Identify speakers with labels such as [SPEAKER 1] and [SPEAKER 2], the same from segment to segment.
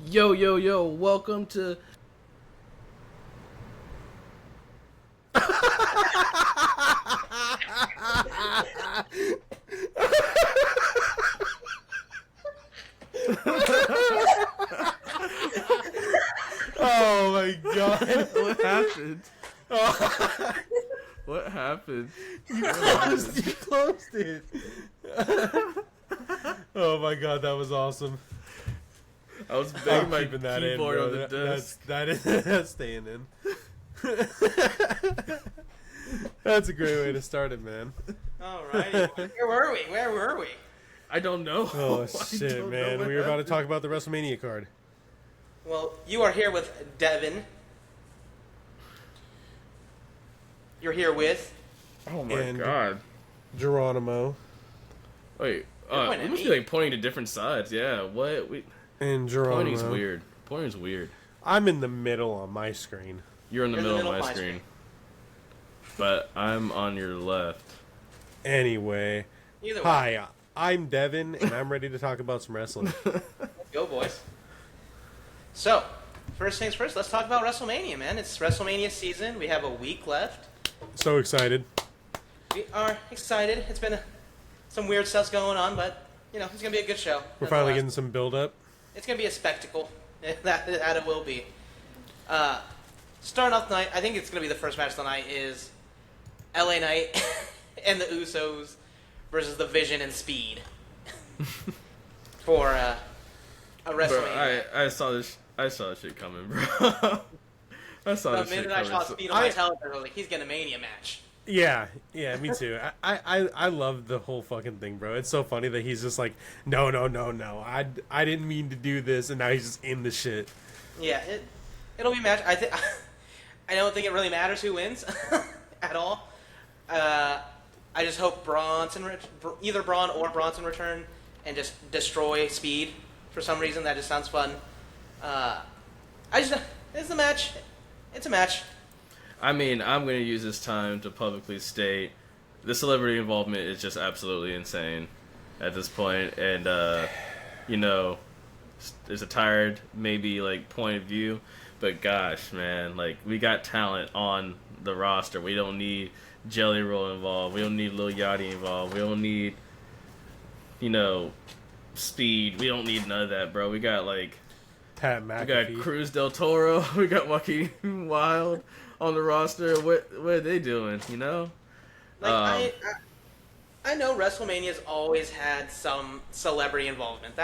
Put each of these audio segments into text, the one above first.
[SPEAKER 1] Yo, welcome to...
[SPEAKER 2] Oh my god.
[SPEAKER 1] What happened? What happened?
[SPEAKER 2] You closed it. Oh my god, that was awesome.
[SPEAKER 1] I was banging my
[SPEAKER 2] keeping that
[SPEAKER 1] keyboard
[SPEAKER 2] in,
[SPEAKER 1] on
[SPEAKER 2] bro.
[SPEAKER 1] the desk.
[SPEAKER 2] That's staying in. That's a great way to start it, man.
[SPEAKER 3] Alrighty. Where were we?
[SPEAKER 1] I don't know.
[SPEAKER 2] Oh
[SPEAKER 1] I
[SPEAKER 2] shit,
[SPEAKER 1] don't know
[SPEAKER 2] man.
[SPEAKER 1] what
[SPEAKER 2] We were about to
[SPEAKER 1] happened.
[SPEAKER 2] talk about the WrestleMania card.
[SPEAKER 3] Well, you are here with Devin. You're here with...
[SPEAKER 1] Oh my
[SPEAKER 2] And-
[SPEAKER 1] god.
[SPEAKER 2] Geronimo.
[SPEAKER 1] Wait,
[SPEAKER 3] You're
[SPEAKER 1] we
[SPEAKER 3] pointing
[SPEAKER 1] must
[SPEAKER 3] at
[SPEAKER 1] be
[SPEAKER 3] me.
[SPEAKER 1] like pointing to different sides. Yeah, what?
[SPEAKER 2] And Geronimo.
[SPEAKER 1] Pointing's weird. Pointing's weird.
[SPEAKER 2] I'm in the middle on my screen.
[SPEAKER 1] You're in the
[SPEAKER 3] You're in the
[SPEAKER 1] middle of
[SPEAKER 3] middle
[SPEAKER 1] my
[SPEAKER 3] of my
[SPEAKER 1] screen. But I'm on your left.
[SPEAKER 2] Anyway.
[SPEAKER 3] Either way.
[SPEAKER 2] Hi, I'm Devin, and I'm ready to talk about some wrestling.
[SPEAKER 3] Let's go, boys. So, first things first, let's talk about WrestleMania, man. It's WrestleMania season. We have a week left.
[SPEAKER 2] So excited.
[SPEAKER 3] We are excited. It's been some weird stuff's going on, but, you know, it's going to be a good show.
[SPEAKER 2] We're finally getting some build-up.
[SPEAKER 3] It's going to be a spectacle. that it will be. Starting off the night, I think it's going to be the first match of the night, is LA Knight and the Usos versus the Vision and Speed for a WrestleMania.
[SPEAKER 1] Bro, I saw this. I saw this shit coming, bro. I saw
[SPEAKER 3] The
[SPEAKER 1] this shit
[SPEAKER 3] minute I
[SPEAKER 1] coming.
[SPEAKER 3] saw Speed on my television, I was like, he's getting a Mania match.
[SPEAKER 2] Yeah, me too. I love the whole fucking thing, bro. It's so funny that he's just like, no. I didn't mean to do this, and now he's just in the shit.
[SPEAKER 3] Yeah, it'll be a match. I don't think it really matters who wins at all. I just hope either Braun or Bronson return and just destroy Speed for some reason. That just sounds fun. It's a match. It's a match.
[SPEAKER 1] I mean, I'm going to use this time to publicly state the celebrity involvement is just absolutely insane at this point. And, you know, there's a tired, maybe, like, point of view. But gosh, man, like, we got talent on the roster. We don't need Jelly Roll involved. We don't need Lil Yachty involved. We don't need, you know, Speed. We don't need none of that, bro. We got, like,
[SPEAKER 2] Pat
[SPEAKER 1] we got
[SPEAKER 2] McAfee.
[SPEAKER 1] Cruz Del Toro. We got Joaquin Wild on the roster. What are they doing? You know?
[SPEAKER 3] Like I know WrestleMania's always had some celebrity involvement.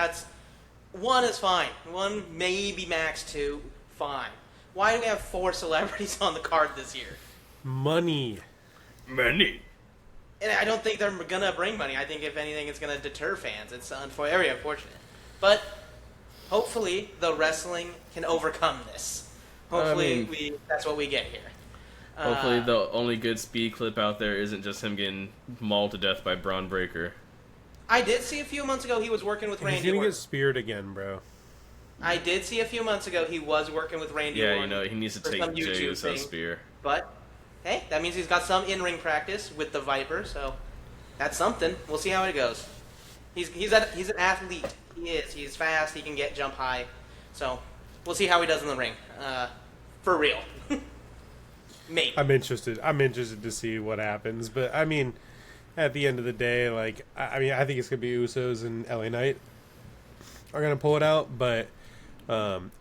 [SPEAKER 3] One is fine. One, maybe max two, fine. Why do we have 4 celebrities on the card this year?
[SPEAKER 2] Money.
[SPEAKER 1] Many.
[SPEAKER 3] And I don't think they're gonna bring money. I think if anything, it's gonna deter fans. It's very unfortunate. But hopefully, the wrestling can overcome this. Hopefully, that's what we get here.
[SPEAKER 1] Hopefully, the only good Speed clip out there isn't just him getting mauled to death by Braun Breaker.
[SPEAKER 3] I did see a few months ago he was working with
[SPEAKER 2] He's
[SPEAKER 3] Randy
[SPEAKER 2] gonna
[SPEAKER 3] Orton.
[SPEAKER 2] get speared again, bro.
[SPEAKER 3] I did see a few months ago he was working with Randy
[SPEAKER 1] Yeah,
[SPEAKER 3] Orton.
[SPEAKER 1] you know, he needs to
[SPEAKER 3] for
[SPEAKER 1] take
[SPEAKER 3] some
[SPEAKER 1] Jey
[SPEAKER 3] YouTube
[SPEAKER 1] Uso's
[SPEAKER 3] thing.
[SPEAKER 1] spear.
[SPEAKER 3] But, hey, that means he's got some in-ring practice with the Viper, so that's something. We'll see how it goes. He's an athlete. He is. He's fast. He can jump high. So, we'll see how he does in the ring. For real. Maybe.
[SPEAKER 2] I'm interested to see what happens, but I mean, at the end of the day, like, I think it's gonna be Usos and LA Knight are gonna pull it out, but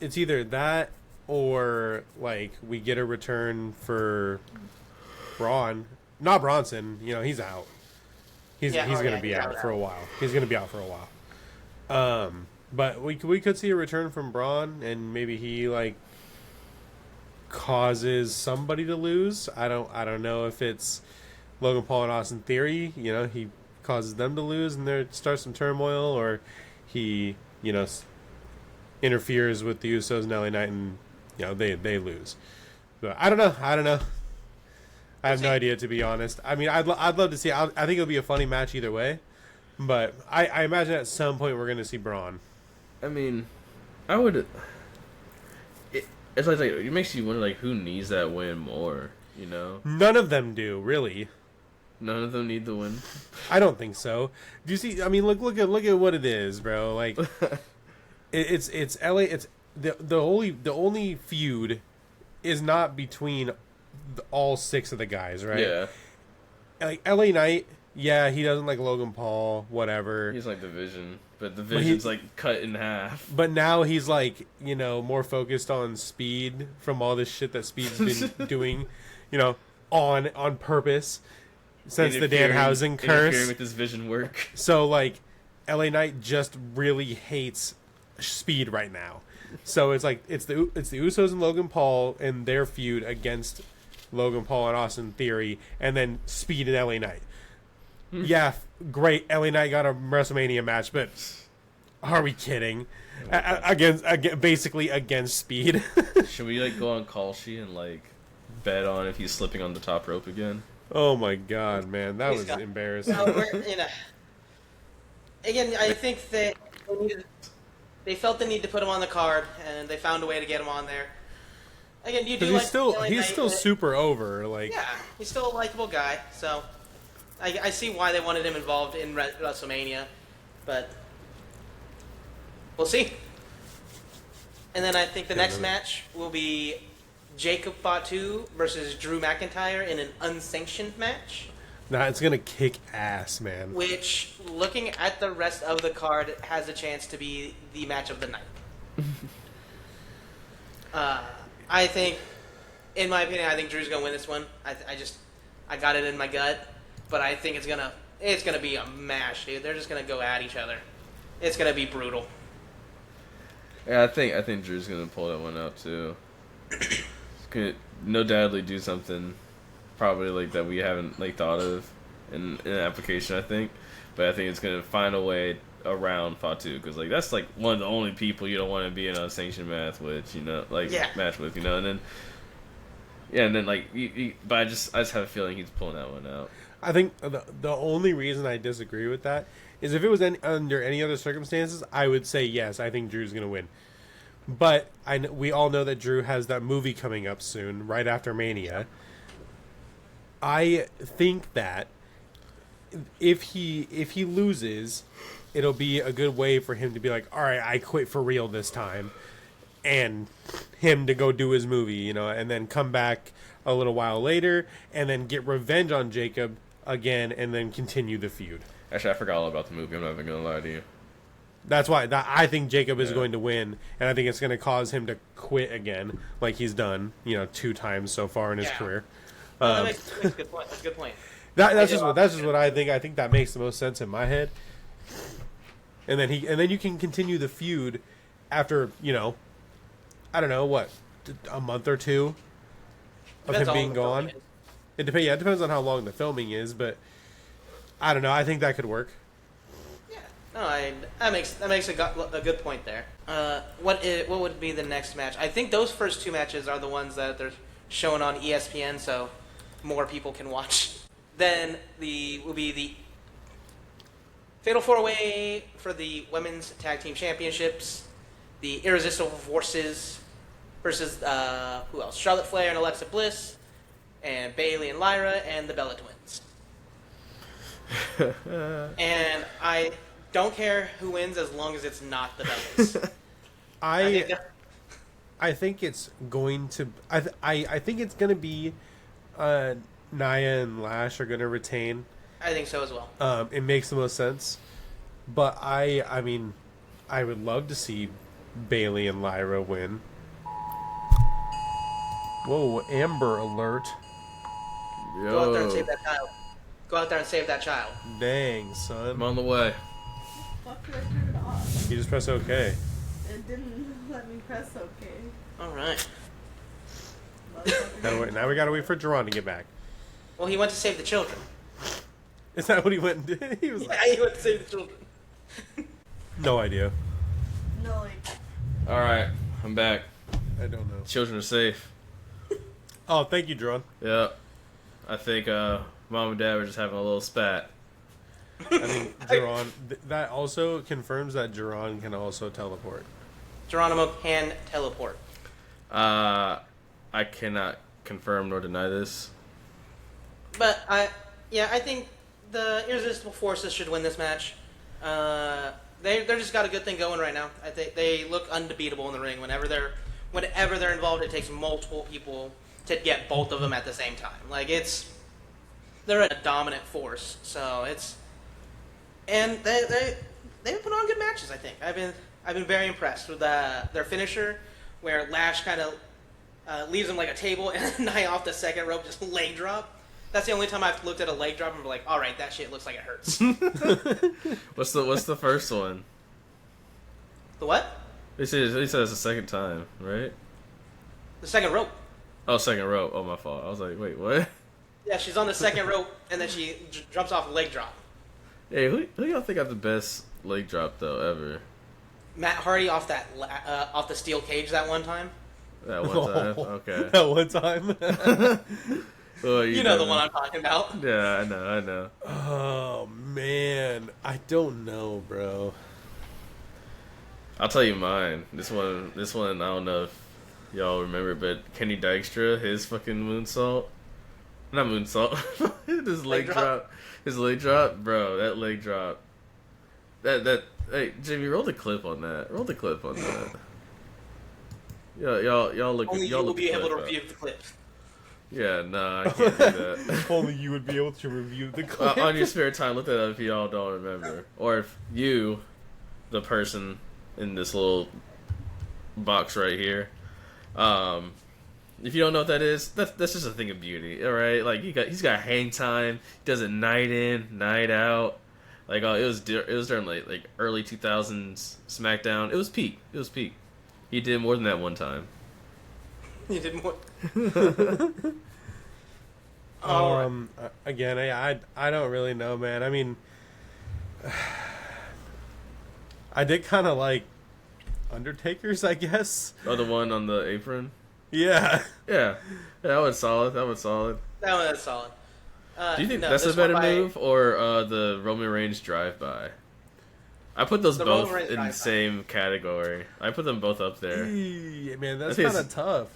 [SPEAKER 2] it's either that or like we get a return for Braun, not Bronson. You know, he's out. He's gonna be out for a while. He's gonna be out for a while. But we could see a return from Braun, and maybe he like causes somebody to lose. I don't know if it's Logan Paul and Austin Theory. You know, he causes them to lose, and there starts some turmoil, or he, you know, interferes with the Usos and LA Knight, and you know they lose. But I don't know. I have no idea, to be honest. I mean, I'd love to see. I think it'll be a funny match either way. But I imagine at some point we're going to see Braun.
[SPEAKER 1] I mean, I would. It's like it makes you wonder, like, who needs that win more? You know,
[SPEAKER 2] None of them do, really.
[SPEAKER 1] none of them need the win.
[SPEAKER 2] I don't think so. Do you see? I mean, look at what it is, bro. Like, it's LA. the only feud is not between all 6 of the guys, right?
[SPEAKER 1] Yeah.
[SPEAKER 2] Like LA Knight, yeah, he doesn't like Logan Paul, whatever.
[SPEAKER 1] He's like the Vision, but the Vision's like cut in half.
[SPEAKER 2] But now he's like, more focused on Speed from all this shit that Speed's been doing, on purpose since the Danhausen curse.
[SPEAKER 1] Interfering with his Vision work.
[SPEAKER 2] So like, LA Knight just really hates Speed right now. So it's like it's the Usos and Logan Paul and their feud against Logan Paul and Austin Theory, and then Speed and LA Knight. Yeah, great. LA Knight got a WrestleMania match, but are we kidding? Basically against Speed.
[SPEAKER 1] Should we like go on Call Sheet and like bet on if he's slipping on the top rope again?
[SPEAKER 2] Oh my god, man, that was embarrassing.
[SPEAKER 3] No, again, I think that they felt the need to put him on the card, and they found a way to get him on there. Again,
[SPEAKER 2] he's still super over. Like,
[SPEAKER 3] yeah, he's still a likable guy. So I see why they wanted him involved in WrestleMania, but we'll see. And then I think the next match will be Jacob Fatu versus Drew McIntyre in an unsanctioned match.
[SPEAKER 2] Nah, it's gonna kick ass, man.
[SPEAKER 3] Which, looking at the rest of the card, has a chance to be the match of the night. I think, in my opinion, Drew's gonna win this one. I got it in my gut, but I think it's gonna be a mash, dude. They're just gonna go at each other. It's gonna be brutal.
[SPEAKER 1] Yeah, I think Drew's gonna pull that one out too. He's gonna no doubtly do something, probably like that we haven't like thought of in an application. I think, but I think it's gonna find a way around Fatu because like that's like one of the only people you don't want to be in a sanctioned match with, match with, and then like, but I just have a feeling he's pulling that one out.
[SPEAKER 2] I think the only reason I disagree with that is if it was under any other circumstances, I would say yes, I think Drew's gonna win. But we all know that Drew has that movie coming up soon, right after Mania. I think that if he loses, it'll be a good way for him to be like, all right, I quit for real this time, and him to go do his movie, and then come back a little while later and then get revenge on Jacob again and then continue the feud.
[SPEAKER 1] Actually, I forgot all about the movie. I'm not even gonna lie to you.
[SPEAKER 2] That's why I think Jacob is going to win, and I think it's going to cause him to quit again, like he's done, 2 times so far in his career.
[SPEAKER 3] That makes a good point. That's a good point.
[SPEAKER 2] That's just what I think. I think that makes the most sense in my head. And then you can continue the feud after, I don't know what, a month or 2 of him being gone. It depends on how long the filming is, but I don't know. I think that could work.
[SPEAKER 3] No, that makes a good point there. What would be the next match? I think those first 2 matches are the ones that they're showing on ESPN, so more people can watch. Then will be the Fatal 4-Way for the Women's Tag Team Championships. The Irresistible Forces versus who else? Charlotte Flair and Alexa Bliss, and Bayley and Lyra, and the Bella Twins. And I don't care who wins as long as it's not the Bellas.
[SPEAKER 2] I think it's going to. I think it's going to be Nia and Lash are going to retain.
[SPEAKER 3] I think so as well.
[SPEAKER 2] It makes the most sense, but I mean, I would love to see Bayley and Lyra win. Whoa, Amber Alert!
[SPEAKER 1] Yo.
[SPEAKER 3] Go out there and save that child. Go out there and save that child.
[SPEAKER 2] Dang, son.
[SPEAKER 1] I'm on the way.
[SPEAKER 4] Fuck, did I turn it off?
[SPEAKER 2] You just press OK.
[SPEAKER 4] It didn't let me press OK.
[SPEAKER 3] All right.
[SPEAKER 2] Now we gotta wait for Jerron to get back.
[SPEAKER 3] Well, he went to save the children.
[SPEAKER 2] Is that what he went and did? He was
[SPEAKER 3] Yeah, he went to save the children.
[SPEAKER 2] No idea.
[SPEAKER 4] No, like...
[SPEAKER 1] All right, I'm back.
[SPEAKER 2] I don't know.
[SPEAKER 1] Children are safe.
[SPEAKER 2] Oh, thank you, Jerron.
[SPEAKER 1] Yeah, I think Mom and Dad were just having a little spat.
[SPEAKER 2] I think Jerron. That also confirms that Jerron can also teleport.
[SPEAKER 3] Geronimo can teleport.
[SPEAKER 1] I cannot confirm nor deny this.
[SPEAKER 3] But I think the Irresistible Forces should win this match. they're just got a good thing going right now. I think they look unbeatable in the ring. Whenever they're involved, it takes multiple people to get both of them at the same time. Like they're a dominant force. So and they've put on good matches. I think I've been very impressed with their finisher, where Lash kind of leaves him like a table, and Nia off the second rope just leg drop. That's the only time I've looked at a leg drop and been like, all right, that shit looks like it hurts.
[SPEAKER 1] What's the first one?
[SPEAKER 3] The what?
[SPEAKER 1] He said it's the second time, right?
[SPEAKER 3] The second rope.
[SPEAKER 1] Oh, second rope. Oh, my fault. I was like, wait, what?
[SPEAKER 3] Yeah, she's on the second rope, and then she jumps off a leg drop.
[SPEAKER 1] Hey, who y'all think got the best leg drop though ever?
[SPEAKER 3] Matt Hardy off the steel cage that one time.
[SPEAKER 1] That one time. Okay.
[SPEAKER 2] That one time.
[SPEAKER 1] Oh,
[SPEAKER 3] You know the one I'm talking about.
[SPEAKER 1] Yeah, I know.
[SPEAKER 2] Oh man, I don't know, bro.
[SPEAKER 1] I'll tell you mine. This one, I don't know if y'all remember, but Kenny Dykstra, his fucking moonsault. Not moonsault. His leg drop. His leg drop, bro. That leg drop. That. Hey, Jimmy, roll the clip on that. Roll the clip on that. Y'all look.
[SPEAKER 3] Only
[SPEAKER 1] y'all
[SPEAKER 3] you will
[SPEAKER 1] look
[SPEAKER 3] be able to
[SPEAKER 1] up.
[SPEAKER 3] review the clip.
[SPEAKER 1] Yeah, nah, I can't do that.
[SPEAKER 2] Only you would be able to review the clip.
[SPEAKER 1] On your spare time, look that up if y'all don't remember, or if you, the person in this little box right here, if you don't know what that is, that's just a thing of beauty, all right? Like he's got hang time, he does it night in, night out. Like it was during like early 2000s SmackDown. It was peak. He did more than that one time.
[SPEAKER 3] You did more.
[SPEAKER 2] Again, I don't really know, man. I mean, I did kind of like Undertaker's, I guess.
[SPEAKER 1] Oh, the one on the apron.
[SPEAKER 2] Yeah.
[SPEAKER 1] Yeah, that was solid.
[SPEAKER 3] That one is solid.
[SPEAKER 1] Do you think
[SPEAKER 3] no,
[SPEAKER 1] that's a
[SPEAKER 3] this
[SPEAKER 1] better
[SPEAKER 3] one by-
[SPEAKER 1] move or the Roman Reigns drive-by? I put those
[SPEAKER 3] The
[SPEAKER 1] both
[SPEAKER 3] Roman Reigns
[SPEAKER 1] in the
[SPEAKER 3] drive-by.
[SPEAKER 1] same category. I put them both up there.
[SPEAKER 2] Yeah, man, that's
[SPEAKER 1] I think
[SPEAKER 2] kind of
[SPEAKER 1] it's-
[SPEAKER 2] tough.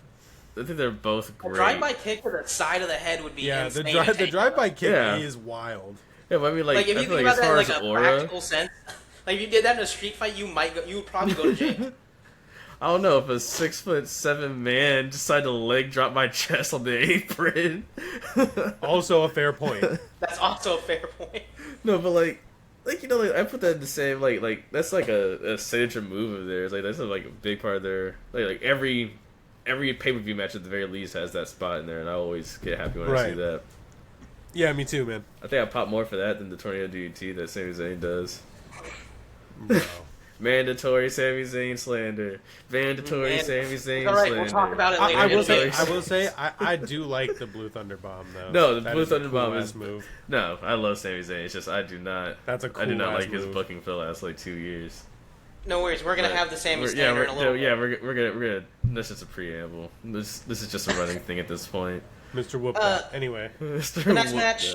[SPEAKER 1] I think they're both
[SPEAKER 3] A
[SPEAKER 1] great.
[SPEAKER 3] drive-by kick to the side of the head would be
[SPEAKER 2] Yeah,
[SPEAKER 3] insane.
[SPEAKER 2] the drive-by kick
[SPEAKER 1] Yeah.
[SPEAKER 2] is wild.
[SPEAKER 1] Yeah, but I mean, like
[SPEAKER 3] Like if
[SPEAKER 1] I
[SPEAKER 3] you
[SPEAKER 1] feel
[SPEAKER 3] think
[SPEAKER 1] like as
[SPEAKER 3] about that
[SPEAKER 1] far
[SPEAKER 3] in
[SPEAKER 1] as
[SPEAKER 3] like a
[SPEAKER 1] aura,
[SPEAKER 3] practical sense, like if you did that in a street fight, you would probably go to jail.
[SPEAKER 1] I don't know if a 6'7" man decided to leg drop my chest on the apron.
[SPEAKER 2] Also a fair point.
[SPEAKER 3] That's also a fair point.
[SPEAKER 1] No, but like you know, like I put that in the same like that's like a signature move of theirs. Like that's like a big part of their like every pay-per-view match at the very least has that spot in there, and I always get happy when I see
[SPEAKER 2] Right.
[SPEAKER 1] that.
[SPEAKER 2] Yeah, me too, man.
[SPEAKER 1] I think I pop more for that than the tornado DDT that Sami Zayn does.
[SPEAKER 2] Bro.
[SPEAKER 1] Mandatory Sami Zayn slander. Mandatory Sami Zayn
[SPEAKER 3] All right,
[SPEAKER 1] slander.
[SPEAKER 3] we'll talk about it later.
[SPEAKER 2] I
[SPEAKER 3] in
[SPEAKER 2] will
[SPEAKER 3] the
[SPEAKER 2] say,
[SPEAKER 3] game.
[SPEAKER 2] I do like the Blue Thunder Bomb though.
[SPEAKER 1] No, the
[SPEAKER 2] That
[SPEAKER 1] Blue
[SPEAKER 2] is a
[SPEAKER 1] Thunder Bomb
[SPEAKER 2] cool-ass
[SPEAKER 1] is
[SPEAKER 2] move.
[SPEAKER 1] No, I love Sami Zayn. It's just I do not.
[SPEAKER 2] That's a
[SPEAKER 1] I do not
[SPEAKER 2] cool-ass
[SPEAKER 1] like his
[SPEAKER 2] move.
[SPEAKER 1] booking for the last like 2 years.
[SPEAKER 3] No worries, we're gonna
[SPEAKER 1] But
[SPEAKER 3] have the same
[SPEAKER 1] we're-
[SPEAKER 3] standard in a little bit.
[SPEAKER 1] we're gonna. That's just a preamble. This is just a running thing at this point.
[SPEAKER 2] Mr. Whoop. Anyway,
[SPEAKER 3] The next match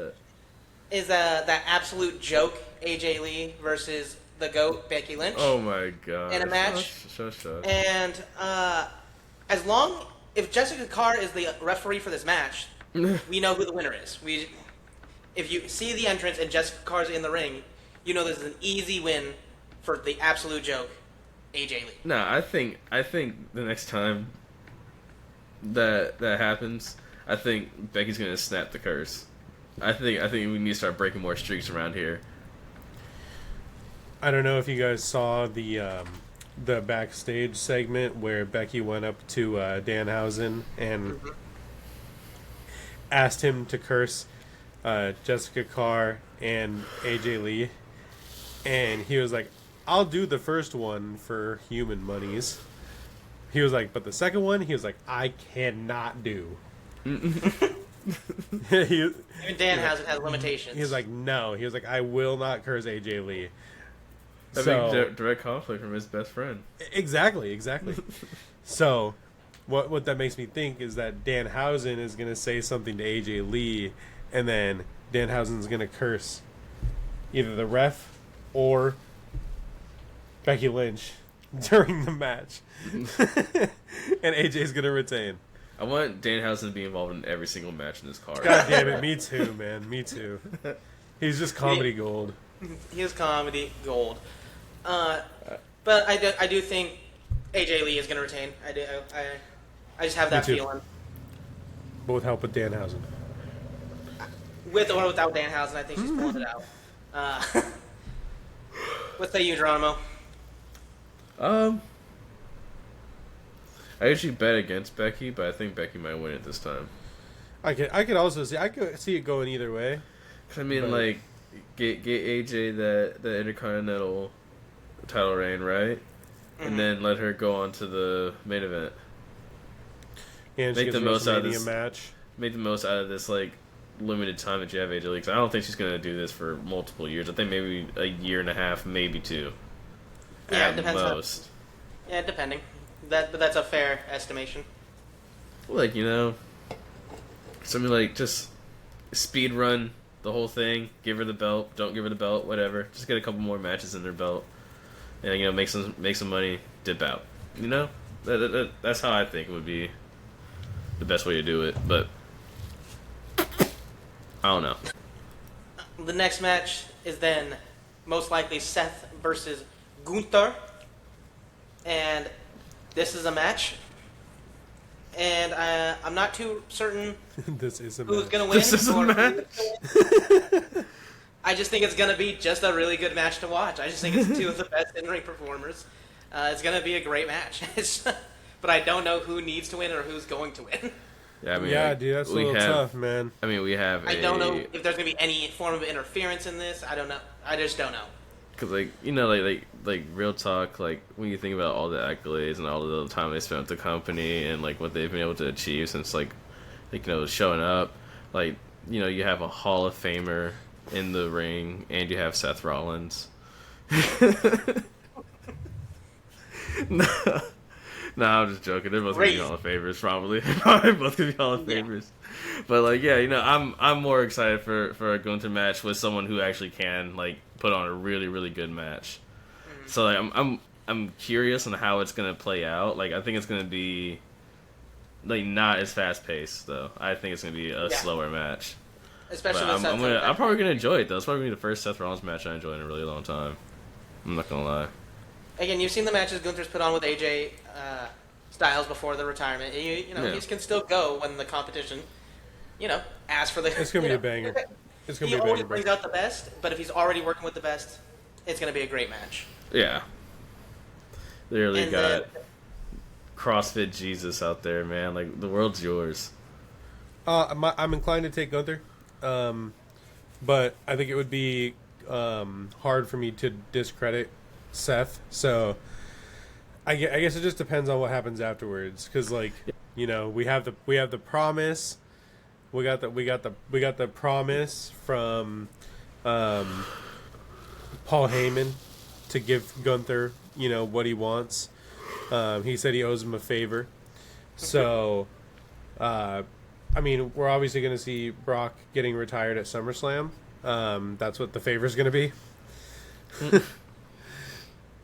[SPEAKER 3] is that absolute joke, AJ Lee versus the GOAT, Becky Lynch.
[SPEAKER 1] Oh my god!
[SPEAKER 3] In a match.
[SPEAKER 1] Shush.
[SPEAKER 3] And if Jessica Carr is the referee for this match, we know who the winner is. If you see the entrance and Jessica Carr's in the ring, you know this is an easy win for the absolute joke, AJ Lee.
[SPEAKER 1] No, I think the next time that happens, I think Becky's gonna snap the curse. I think we need to start breaking more streaks around here.
[SPEAKER 2] I don't know if you guys saw the backstage segment where Becky went up to Danhausen and asked him to curse Jessica Carr and AJ Lee, and he was like, "I'll do the first one for human monies." He was like, "But the second one," he was like, "I cannot do."
[SPEAKER 3] Even Danhausen has limitations.
[SPEAKER 2] He was like, "No." He was like, "I will not curse AJ Lee."
[SPEAKER 1] That makes direct conflict from his best friend.
[SPEAKER 2] Exactly. So, what that makes me think is that Danhausen is going to say something to AJ Lee, and then Danhausen's going to curse either the ref or Becky Lynch during the match. And AJ's going to retain.
[SPEAKER 1] I want Danhausen to be involved in every single match in this card.
[SPEAKER 2] God damn it, me too, man. Me too. He's just comedy gold.
[SPEAKER 3] He is comedy gold. But I do think AJ Lee is going to retain. I just have that
[SPEAKER 2] Me too.
[SPEAKER 3] feeling.
[SPEAKER 2] But with help with Danhausen.
[SPEAKER 3] With or without Danhausen, I think she's pulling it out. What say you, Geronimo?
[SPEAKER 1] I usually bet against Becky, but I think Becky might win it this time.
[SPEAKER 2] I could also see it going either way.
[SPEAKER 1] I mean, like, get AJ the Intercontinental title reign, right?
[SPEAKER 3] Mm-hmm.
[SPEAKER 1] And then let her go on to the main event.
[SPEAKER 2] And she
[SPEAKER 1] Make
[SPEAKER 2] gets
[SPEAKER 1] the most out of
[SPEAKER 2] WrestleMania
[SPEAKER 1] this
[SPEAKER 2] match.
[SPEAKER 1] Make the most out of this, like, limited time that you have AJ Lee. 'Cause I don't think she's going to do this for multiple years. I think maybe a year and a half, maybe 2.
[SPEAKER 3] Yeah, it
[SPEAKER 1] at
[SPEAKER 3] depends
[SPEAKER 1] most.
[SPEAKER 3] Yeah, depending. But that's a fair estimation.
[SPEAKER 1] Like, something like just speed run the whole thing, give her the belt, don't give her the belt, whatever. Just get a couple more matches in their belt, and make some money, dip out. That's how I think would be the best way to do it. But I don't know.
[SPEAKER 3] The next match is then most likely Seth versus Gunther, and this is a match. And I'm not too certain
[SPEAKER 2] This is a
[SPEAKER 3] who's
[SPEAKER 2] match.
[SPEAKER 3] going to win.
[SPEAKER 1] This is a
[SPEAKER 3] or who's
[SPEAKER 1] match?
[SPEAKER 3] gonna win. I just think it's going to be just a really good match to watch. I just think it's two of the best in-ring performers. It's going to be a great match. But I don't know who needs to win or who's going to win.
[SPEAKER 1] Yeah, I mean,
[SPEAKER 2] Yeah, dude, that's a little tough, man.
[SPEAKER 1] I mean, we have.
[SPEAKER 3] I don't know if there's going to be any form of interference in this. I don't know. I just don't know.
[SPEAKER 1] Because, like real talk, like, when you think about all the accolades and all the time they spent with the company and, like, what they've been able to achieve since, like showing up, like, you have a Hall of Famer in the ring and you have Seth Rollins. No, I'm just joking. They're both going to be Hall of Famers, probably. Probably both going to be Hall of Famers. But, like, yeah, I'm more excited for a Gunther match with someone who actually can, like, put on a really, really good match. Mm-hmm. So, like, I'm curious on how it's gonna play out. Like, I think it's gonna be, like, not as fast paced though. I think it's gonna be a slower match.
[SPEAKER 3] Especially
[SPEAKER 1] but
[SPEAKER 3] with
[SPEAKER 1] I'm probably gonna enjoy it though. It's probably gonna be the first Seth Rollins match I enjoy in a really long time. I'm not gonna lie.
[SPEAKER 3] Again, you've seen the matches Gunther's put on with AJ Styles before the retirement. He can still go when the competition, asks for the.
[SPEAKER 2] It's gonna be a banger. It's gonna be a banger.
[SPEAKER 3] He always brings out the best, but if he's already working with the best, it's gonna be a great match.
[SPEAKER 1] Yeah. Literally
[SPEAKER 3] And
[SPEAKER 1] got CrossFit Jesus out there, man. Like, the world's yours.
[SPEAKER 2] I'm inclined to take Gunther, but I think it would be hard for me to discredit Seth. So I guess it just depends on what happens afterwards. Because, like, we have the promise. We got the promise from Paul Heyman to give Gunther what he wants. He said he owes him a favor. So, I mean, we're obviously going to see Brock getting retired at SummerSlam. That's what the favor's going to be.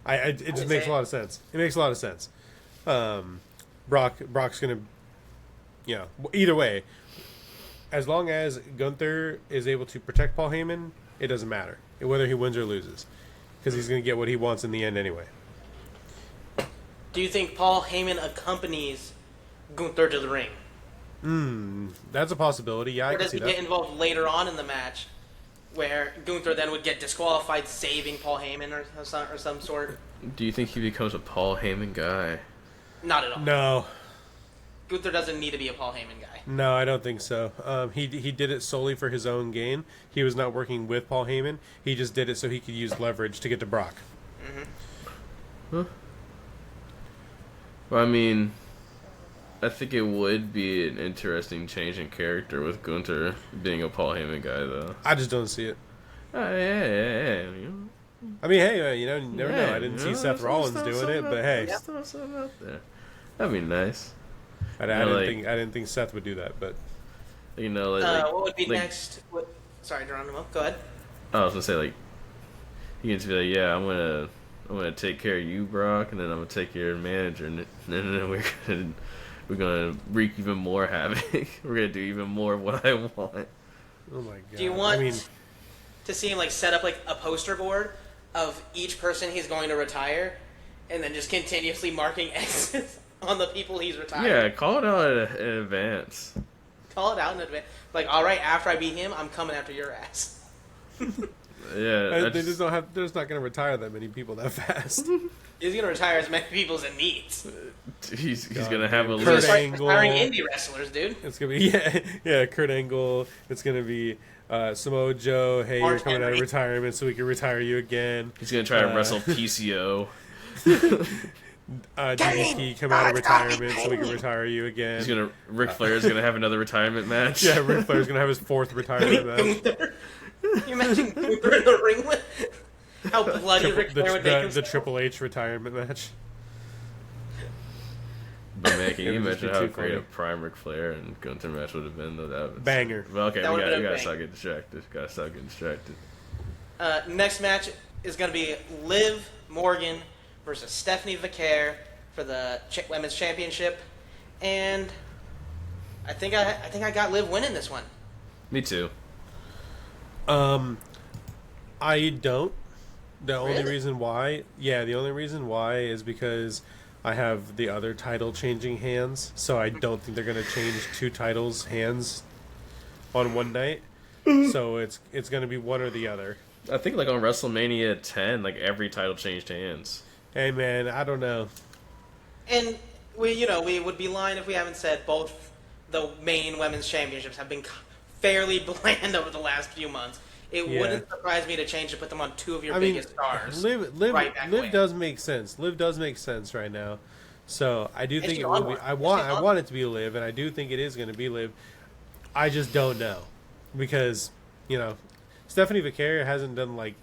[SPEAKER 2] It just makes a lot of sense. It makes a lot of sense. Brock's going to, either way, as long as Gunther is able to protect Paul Heyman, it doesn't matter whether he wins or loses, because he's going to get what he wants in the end anyway.
[SPEAKER 3] Do you think Paul Heyman accompanies Gunther to the ring?
[SPEAKER 2] That's a possibility. Yeah, I
[SPEAKER 3] Or
[SPEAKER 2] can
[SPEAKER 3] does
[SPEAKER 2] see
[SPEAKER 3] he
[SPEAKER 2] that.
[SPEAKER 3] get involved later on in the match, where Gunther then would get disqualified, saving Paul Heyman or some sort?
[SPEAKER 1] Do you think he becomes a Paul Heyman guy?
[SPEAKER 3] Not at all.
[SPEAKER 2] No,
[SPEAKER 3] Gunther doesn't need to be a Paul Heyman guy.
[SPEAKER 2] no, I don't think so. He did it solely for his own gain. He was not working with Paul Heyman. He just did it so he could use leverage to get to Brock.
[SPEAKER 1] Huh? Well, I mean, I think it would be an interesting change in character with Gunther being a Paul Heyman guy, though.
[SPEAKER 2] I just don't see it.
[SPEAKER 1] Yeah.
[SPEAKER 2] I mean, hey, you never know. I didn't see Seth Rollins doing it, but hey,
[SPEAKER 1] Throw something out there. That'd be nice.
[SPEAKER 2] I didn't think Seth would do that, but
[SPEAKER 3] What would be next? Sorry, Geronimo. Go ahead.
[SPEAKER 1] I was gonna say, like, you can just be like, yeah, I'm gonna take care of you, Brock, and then I'm gonna take care of the manager, and then we're gonna wreak even more havoc. We're gonna do even more of what I want.
[SPEAKER 2] oh my god.
[SPEAKER 3] Do you want to see him like set up like a poster board of each person he's going to retire, and then just continuously marking X's on the people he's retiring.
[SPEAKER 1] Yeah, call it out in advance.
[SPEAKER 3] Call it out in advance. Like, all right, after I beat him, I'm coming after your ass.
[SPEAKER 1] Yeah,
[SPEAKER 2] They just don't have. They're just not going to retire that many people that fast.
[SPEAKER 3] He's going to retire as many people as it needs.
[SPEAKER 1] he's gonna have a
[SPEAKER 3] He's
[SPEAKER 2] Kurt
[SPEAKER 3] going to start
[SPEAKER 2] Angle.
[SPEAKER 3] retiring indie wrestlers, dude.
[SPEAKER 2] It's gonna be Kurt Angle. It's gonna be Samoa Joe. Hey,
[SPEAKER 3] Mark
[SPEAKER 2] you're coming out
[SPEAKER 3] Henry.
[SPEAKER 2] of retirement, so we can retire you again.
[SPEAKER 1] He's gonna try to wrestle PCO.
[SPEAKER 2] DDP come out of retirement, so we can retire you again.
[SPEAKER 1] Ric Flair's gonna have another retirement match.
[SPEAKER 2] Yeah, Ric Flair's gonna have his 4th retirement match.
[SPEAKER 3] Gunther. Can you imagine Gunther in the ring with how bloody Ric Flair would make
[SPEAKER 2] The
[SPEAKER 3] himself?
[SPEAKER 2] Triple H retirement match.
[SPEAKER 1] But man, can you
[SPEAKER 2] It would just
[SPEAKER 1] imagine
[SPEAKER 2] be
[SPEAKER 1] how
[SPEAKER 2] too
[SPEAKER 1] great
[SPEAKER 2] funny.
[SPEAKER 1] a prime Ric Flair and Gunther match would have been? Though that was
[SPEAKER 2] Banger.
[SPEAKER 1] Well, okay,
[SPEAKER 3] That
[SPEAKER 1] we
[SPEAKER 3] would've been a
[SPEAKER 1] gotta
[SPEAKER 3] bang.
[SPEAKER 1] stop getting distracted. Gotta stop getting distracted.
[SPEAKER 3] Next match is going to be Liv Morgan versus Stephanie Vicaire for the Women's Championship, and I think I got Liv winning this one.
[SPEAKER 1] Me too.
[SPEAKER 2] I don't. The only
[SPEAKER 3] Really?
[SPEAKER 2] reason why, the only reason why is because I have the other title changing hands, so I don't think they're gonna change 2 titles hands on one night. So it's gonna be one or the other.
[SPEAKER 1] I think like on WrestleMania 10, like every title changed hands.
[SPEAKER 2] Hey man, I don't know.
[SPEAKER 3] And we would be lying if we haven't said both the main women's championships have been fairly bland over the last few months. It
[SPEAKER 2] Yeah.
[SPEAKER 3] wouldn't surprise me to change to put them on 2 of your
[SPEAKER 2] I mean,
[SPEAKER 3] biggest stars.
[SPEAKER 2] Liv
[SPEAKER 3] right back away.
[SPEAKER 2] does make sense. Liv does make sense right now. So I do think
[SPEAKER 3] she's
[SPEAKER 2] it
[SPEAKER 3] on
[SPEAKER 2] will be.
[SPEAKER 3] one.
[SPEAKER 2] I
[SPEAKER 3] She's
[SPEAKER 2] want
[SPEAKER 3] on
[SPEAKER 2] it to be Liv, and I do think it is going to be Liv. I just don't know because Stephanie Vicaire hasn't done like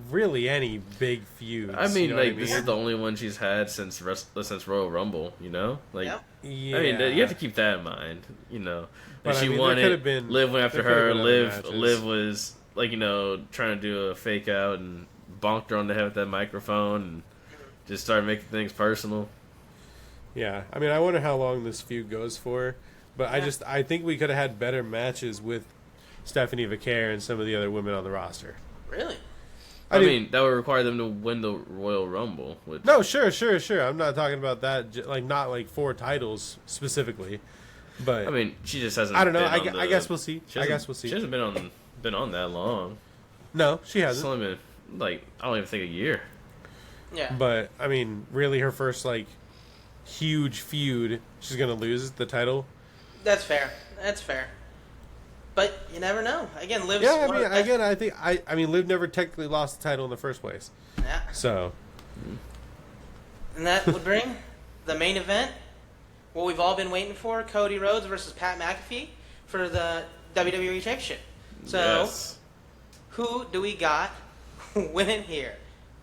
[SPEAKER 2] really any big feuds.
[SPEAKER 1] I mean,
[SPEAKER 2] you know what
[SPEAKER 1] like this is the only one she's had since Royal Rumble. You know, like
[SPEAKER 3] Yep.
[SPEAKER 2] Yeah.
[SPEAKER 1] I mean, you have to keep that in mind. You know,
[SPEAKER 2] But,
[SPEAKER 1] and
[SPEAKER 2] I
[SPEAKER 1] she
[SPEAKER 2] mean,
[SPEAKER 1] won
[SPEAKER 2] there
[SPEAKER 1] it.
[SPEAKER 2] could've been-
[SPEAKER 1] Liv went after
[SPEAKER 2] there could've
[SPEAKER 1] her.
[SPEAKER 2] been other matches.
[SPEAKER 1] Liv was like trying to do a fake out and bonked her on the head with that microphone and just started making things personal.
[SPEAKER 2] Yeah, I mean, I wonder how long this feud goes for, but I think we could have had better matches with Stephanie Vicaire and some of the other women on the roster.
[SPEAKER 3] Really?
[SPEAKER 1] I mean, that would require them to win the Royal Rumble. Which,
[SPEAKER 2] No, sure. I'm not talking about that, like not like 4 titles specifically, but
[SPEAKER 1] I mean, she just hasn't.
[SPEAKER 2] I don't know.
[SPEAKER 1] been on
[SPEAKER 2] I guess we'll see.
[SPEAKER 1] she
[SPEAKER 2] I
[SPEAKER 1] hasn't-
[SPEAKER 2] guess we'll see.
[SPEAKER 1] She hasn't been on that long.
[SPEAKER 2] No, she
[SPEAKER 1] It's
[SPEAKER 2] hasn't.
[SPEAKER 1] only been like I don't even think a year.
[SPEAKER 3] Yeah.
[SPEAKER 2] But I mean, really, her first like huge feud, she's gonna lose the title.
[SPEAKER 3] That's fair. That's fair. But you never know. Again, Liv's
[SPEAKER 2] Yeah, I
[SPEAKER 3] one
[SPEAKER 2] mean,
[SPEAKER 3] of the best-
[SPEAKER 2] again, I think I mean, Liv never technically lost the title in the first place,
[SPEAKER 3] Yeah.
[SPEAKER 2] so
[SPEAKER 3] And that would bring the main event, what we've all been waiting for, Cody Rhodes versus Pat McAfee for the WWE Championship. So,
[SPEAKER 1] Yes.
[SPEAKER 3] who do we got winning here?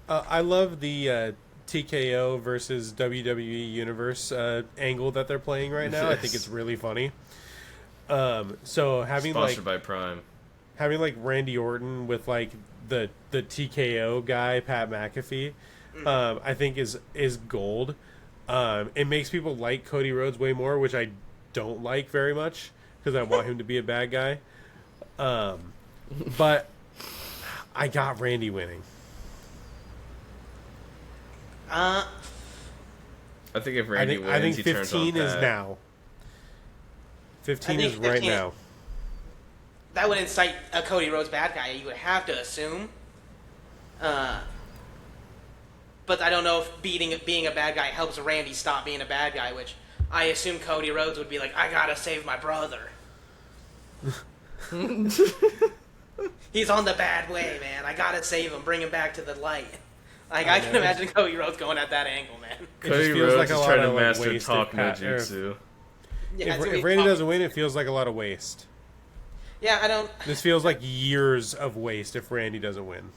[SPEAKER 2] I love the TKO versus WWE Universe angle that they're playing right now. I think
[SPEAKER 1] Yes.
[SPEAKER 2] it's really funny. So having
[SPEAKER 1] Sponsored
[SPEAKER 2] like
[SPEAKER 1] by Prime.
[SPEAKER 2] Randy Orton with like the TKO guy Pat McAfee, I think is gold. It makes people like Cody Rhodes way more, which I don't like very much because I want him to be a bad guy. But I got Randy winning.
[SPEAKER 1] I think if Randy wins,
[SPEAKER 2] I think
[SPEAKER 1] he turns on
[SPEAKER 2] 15 is
[SPEAKER 1] Pat.
[SPEAKER 2] now. 15
[SPEAKER 3] I
[SPEAKER 2] is
[SPEAKER 3] think
[SPEAKER 2] right
[SPEAKER 3] 15
[SPEAKER 2] now.
[SPEAKER 3] That would incite a Cody Rhodes bad guy, you would have to assume. But I don't know if being a bad guy helps Randy stop being a bad guy, which I assume Cody Rhodes would be like, I gotta save my brother. He's on the bad way, man. I gotta save him, bring him back to the light. Like, I can imagine Cody Rhodes going at that angle, man.
[SPEAKER 2] It just
[SPEAKER 1] Cody
[SPEAKER 2] feels
[SPEAKER 1] Rhodes
[SPEAKER 2] like a
[SPEAKER 1] is
[SPEAKER 2] lot
[SPEAKER 1] trying to
[SPEAKER 2] of, like,
[SPEAKER 1] master
[SPEAKER 2] waste
[SPEAKER 1] talk
[SPEAKER 2] if Pat-
[SPEAKER 1] no jutsu.
[SPEAKER 3] Yeah,
[SPEAKER 2] If
[SPEAKER 3] it's gonna be
[SPEAKER 2] Randy
[SPEAKER 3] tough.
[SPEAKER 2] doesn't win, it feels like a lot of waste.
[SPEAKER 3] Yeah, I don't...
[SPEAKER 2] This feels like years of waste if Randy doesn't win.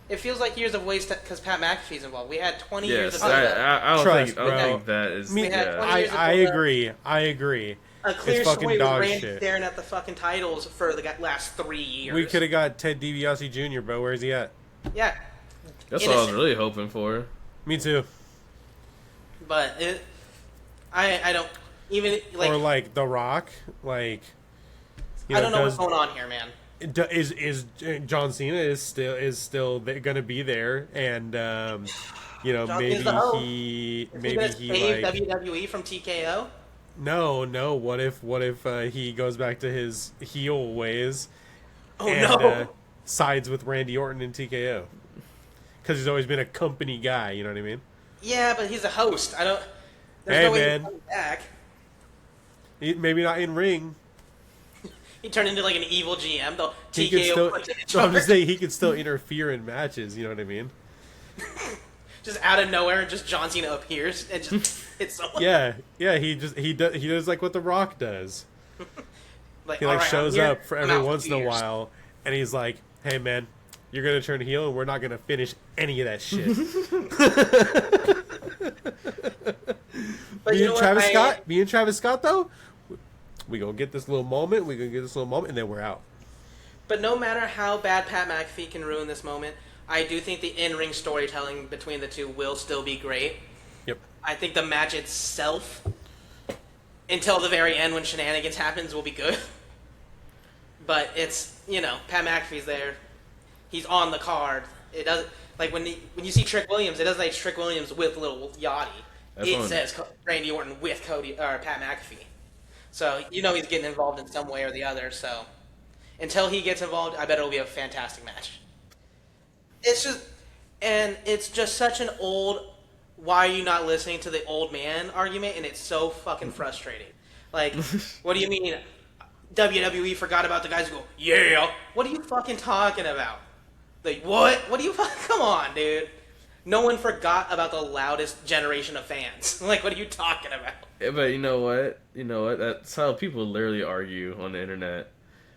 [SPEAKER 3] It feels like years of waste because Pat McAfee's involved. We had 20 years
[SPEAKER 1] Yes,
[SPEAKER 3] of build-up.
[SPEAKER 1] I don't
[SPEAKER 2] Trust,
[SPEAKER 1] think
[SPEAKER 2] bro.
[SPEAKER 1] that is.
[SPEAKER 2] Me,
[SPEAKER 3] We had
[SPEAKER 1] yeah.
[SPEAKER 3] 20 years of
[SPEAKER 2] I
[SPEAKER 3] build-up.
[SPEAKER 2] agree. I agree.
[SPEAKER 3] A clear
[SPEAKER 2] It's fucking
[SPEAKER 3] story with
[SPEAKER 2] dog
[SPEAKER 3] Randy
[SPEAKER 2] shit.
[SPEAKER 3] staring at the fucking titles for the last 3 years.
[SPEAKER 2] We could have got Ted DiBiase Jr., bro. Where's he at?
[SPEAKER 3] Yeah.
[SPEAKER 1] That's what I was
[SPEAKER 3] innocent.
[SPEAKER 1] really hoping for.
[SPEAKER 2] Me too.
[SPEAKER 3] But I don't even like.
[SPEAKER 2] Or like The Rock, like
[SPEAKER 3] I don't know what's going on here, man.
[SPEAKER 2] Is John Cena is still going to be there, and you know,
[SPEAKER 3] John
[SPEAKER 2] maybe
[SPEAKER 3] Cena's the hoe.
[SPEAKER 2] he
[SPEAKER 3] Is he
[SPEAKER 2] maybe
[SPEAKER 3] gonna
[SPEAKER 2] he
[SPEAKER 3] save
[SPEAKER 2] like
[SPEAKER 3] WWE from TKO?
[SPEAKER 2] no. What if he goes back to his heel ways
[SPEAKER 3] Oh
[SPEAKER 2] and
[SPEAKER 3] no!
[SPEAKER 2] sides with Randy Orton in TKO? Because he's always been a company guy. You know what I mean?
[SPEAKER 3] Yeah, but he's a host. I don't. There's
[SPEAKER 2] Hey,
[SPEAKER 3] no way
[SPEAKER 2] man.
[SPEAKER 3] he's coming back.
[SPEAKER 2] Maybe not in ring.
[SPEAKER 3] He turned into like an evil GM. The
[SPEAKER 2] He could
[SPEAKER 3] TKO
[SPEAKER 2] still.
[SPEAKER 3] punch in
[SPEAKER 2] No, I'm just
[SPEAKER 3] charge.
[SPEAKER 2] saying he could still interfere in matches. You know what I mean?
[SPEAKER 3] Just out of nowhere, just John Cena appears and just hits someone.
[SPEAKER 2] Yeah. He does like what The Rock does.
[SPEAKER 3] Like,
[SPEAKER 2] He like
[SPEAKER 3] "Alright, I'm
[SPEAKER 2] shows
[SPEAKER 3] here.
[SPEAKER 2] up for
[SPEAKER 3] I'm
[SPEAKER 2] every
[SPEAKER 3] out
[SPEAKER 2] once in a
[SPEAKER 3] 2 years."
[SPEAKER 2] while, and he's like, "Hey man, you're gonna turn heel, and we're not gonna finish any of that shit."
[SPEAKER 3] But you know what?
[SPEAKER 2] Me and Travis Scott though, we gonna get this little moment. And then we're out.
[SPEAKER 3] But no matter how bad Pat McAfee can ruin this moment, I do think the in-ring storytelling between the two will still be great.
[SPEAKER 2] Yep.
[SPEAKER 3] I think the match itself, until the very end when shenanigans happens, will be good. But it's, you know, Pat McAfee's there. He's on the card. It doesn't like when you see Trick Williams, it doesn't say Trick Williams with Little Yachty. It says Randy Orton with Cody or Pat McAfee. So you know he's getting involved in some way or the other. So until he gets involved, I bet it'll be a fantastic match. It's just such an old. Why are you not listening to the old man argument? And it's so fucking frustrating. Like, what do you mean? WWE forgot about the guys who go, yeah. What are you fucking talking about? Like, what? What do you come on, dude? No one forgot about the loudest generation of fans. Like, what are you talking about?
[SPEAKER 1] Yeah, but you know what? That's how people literally argue on the internet.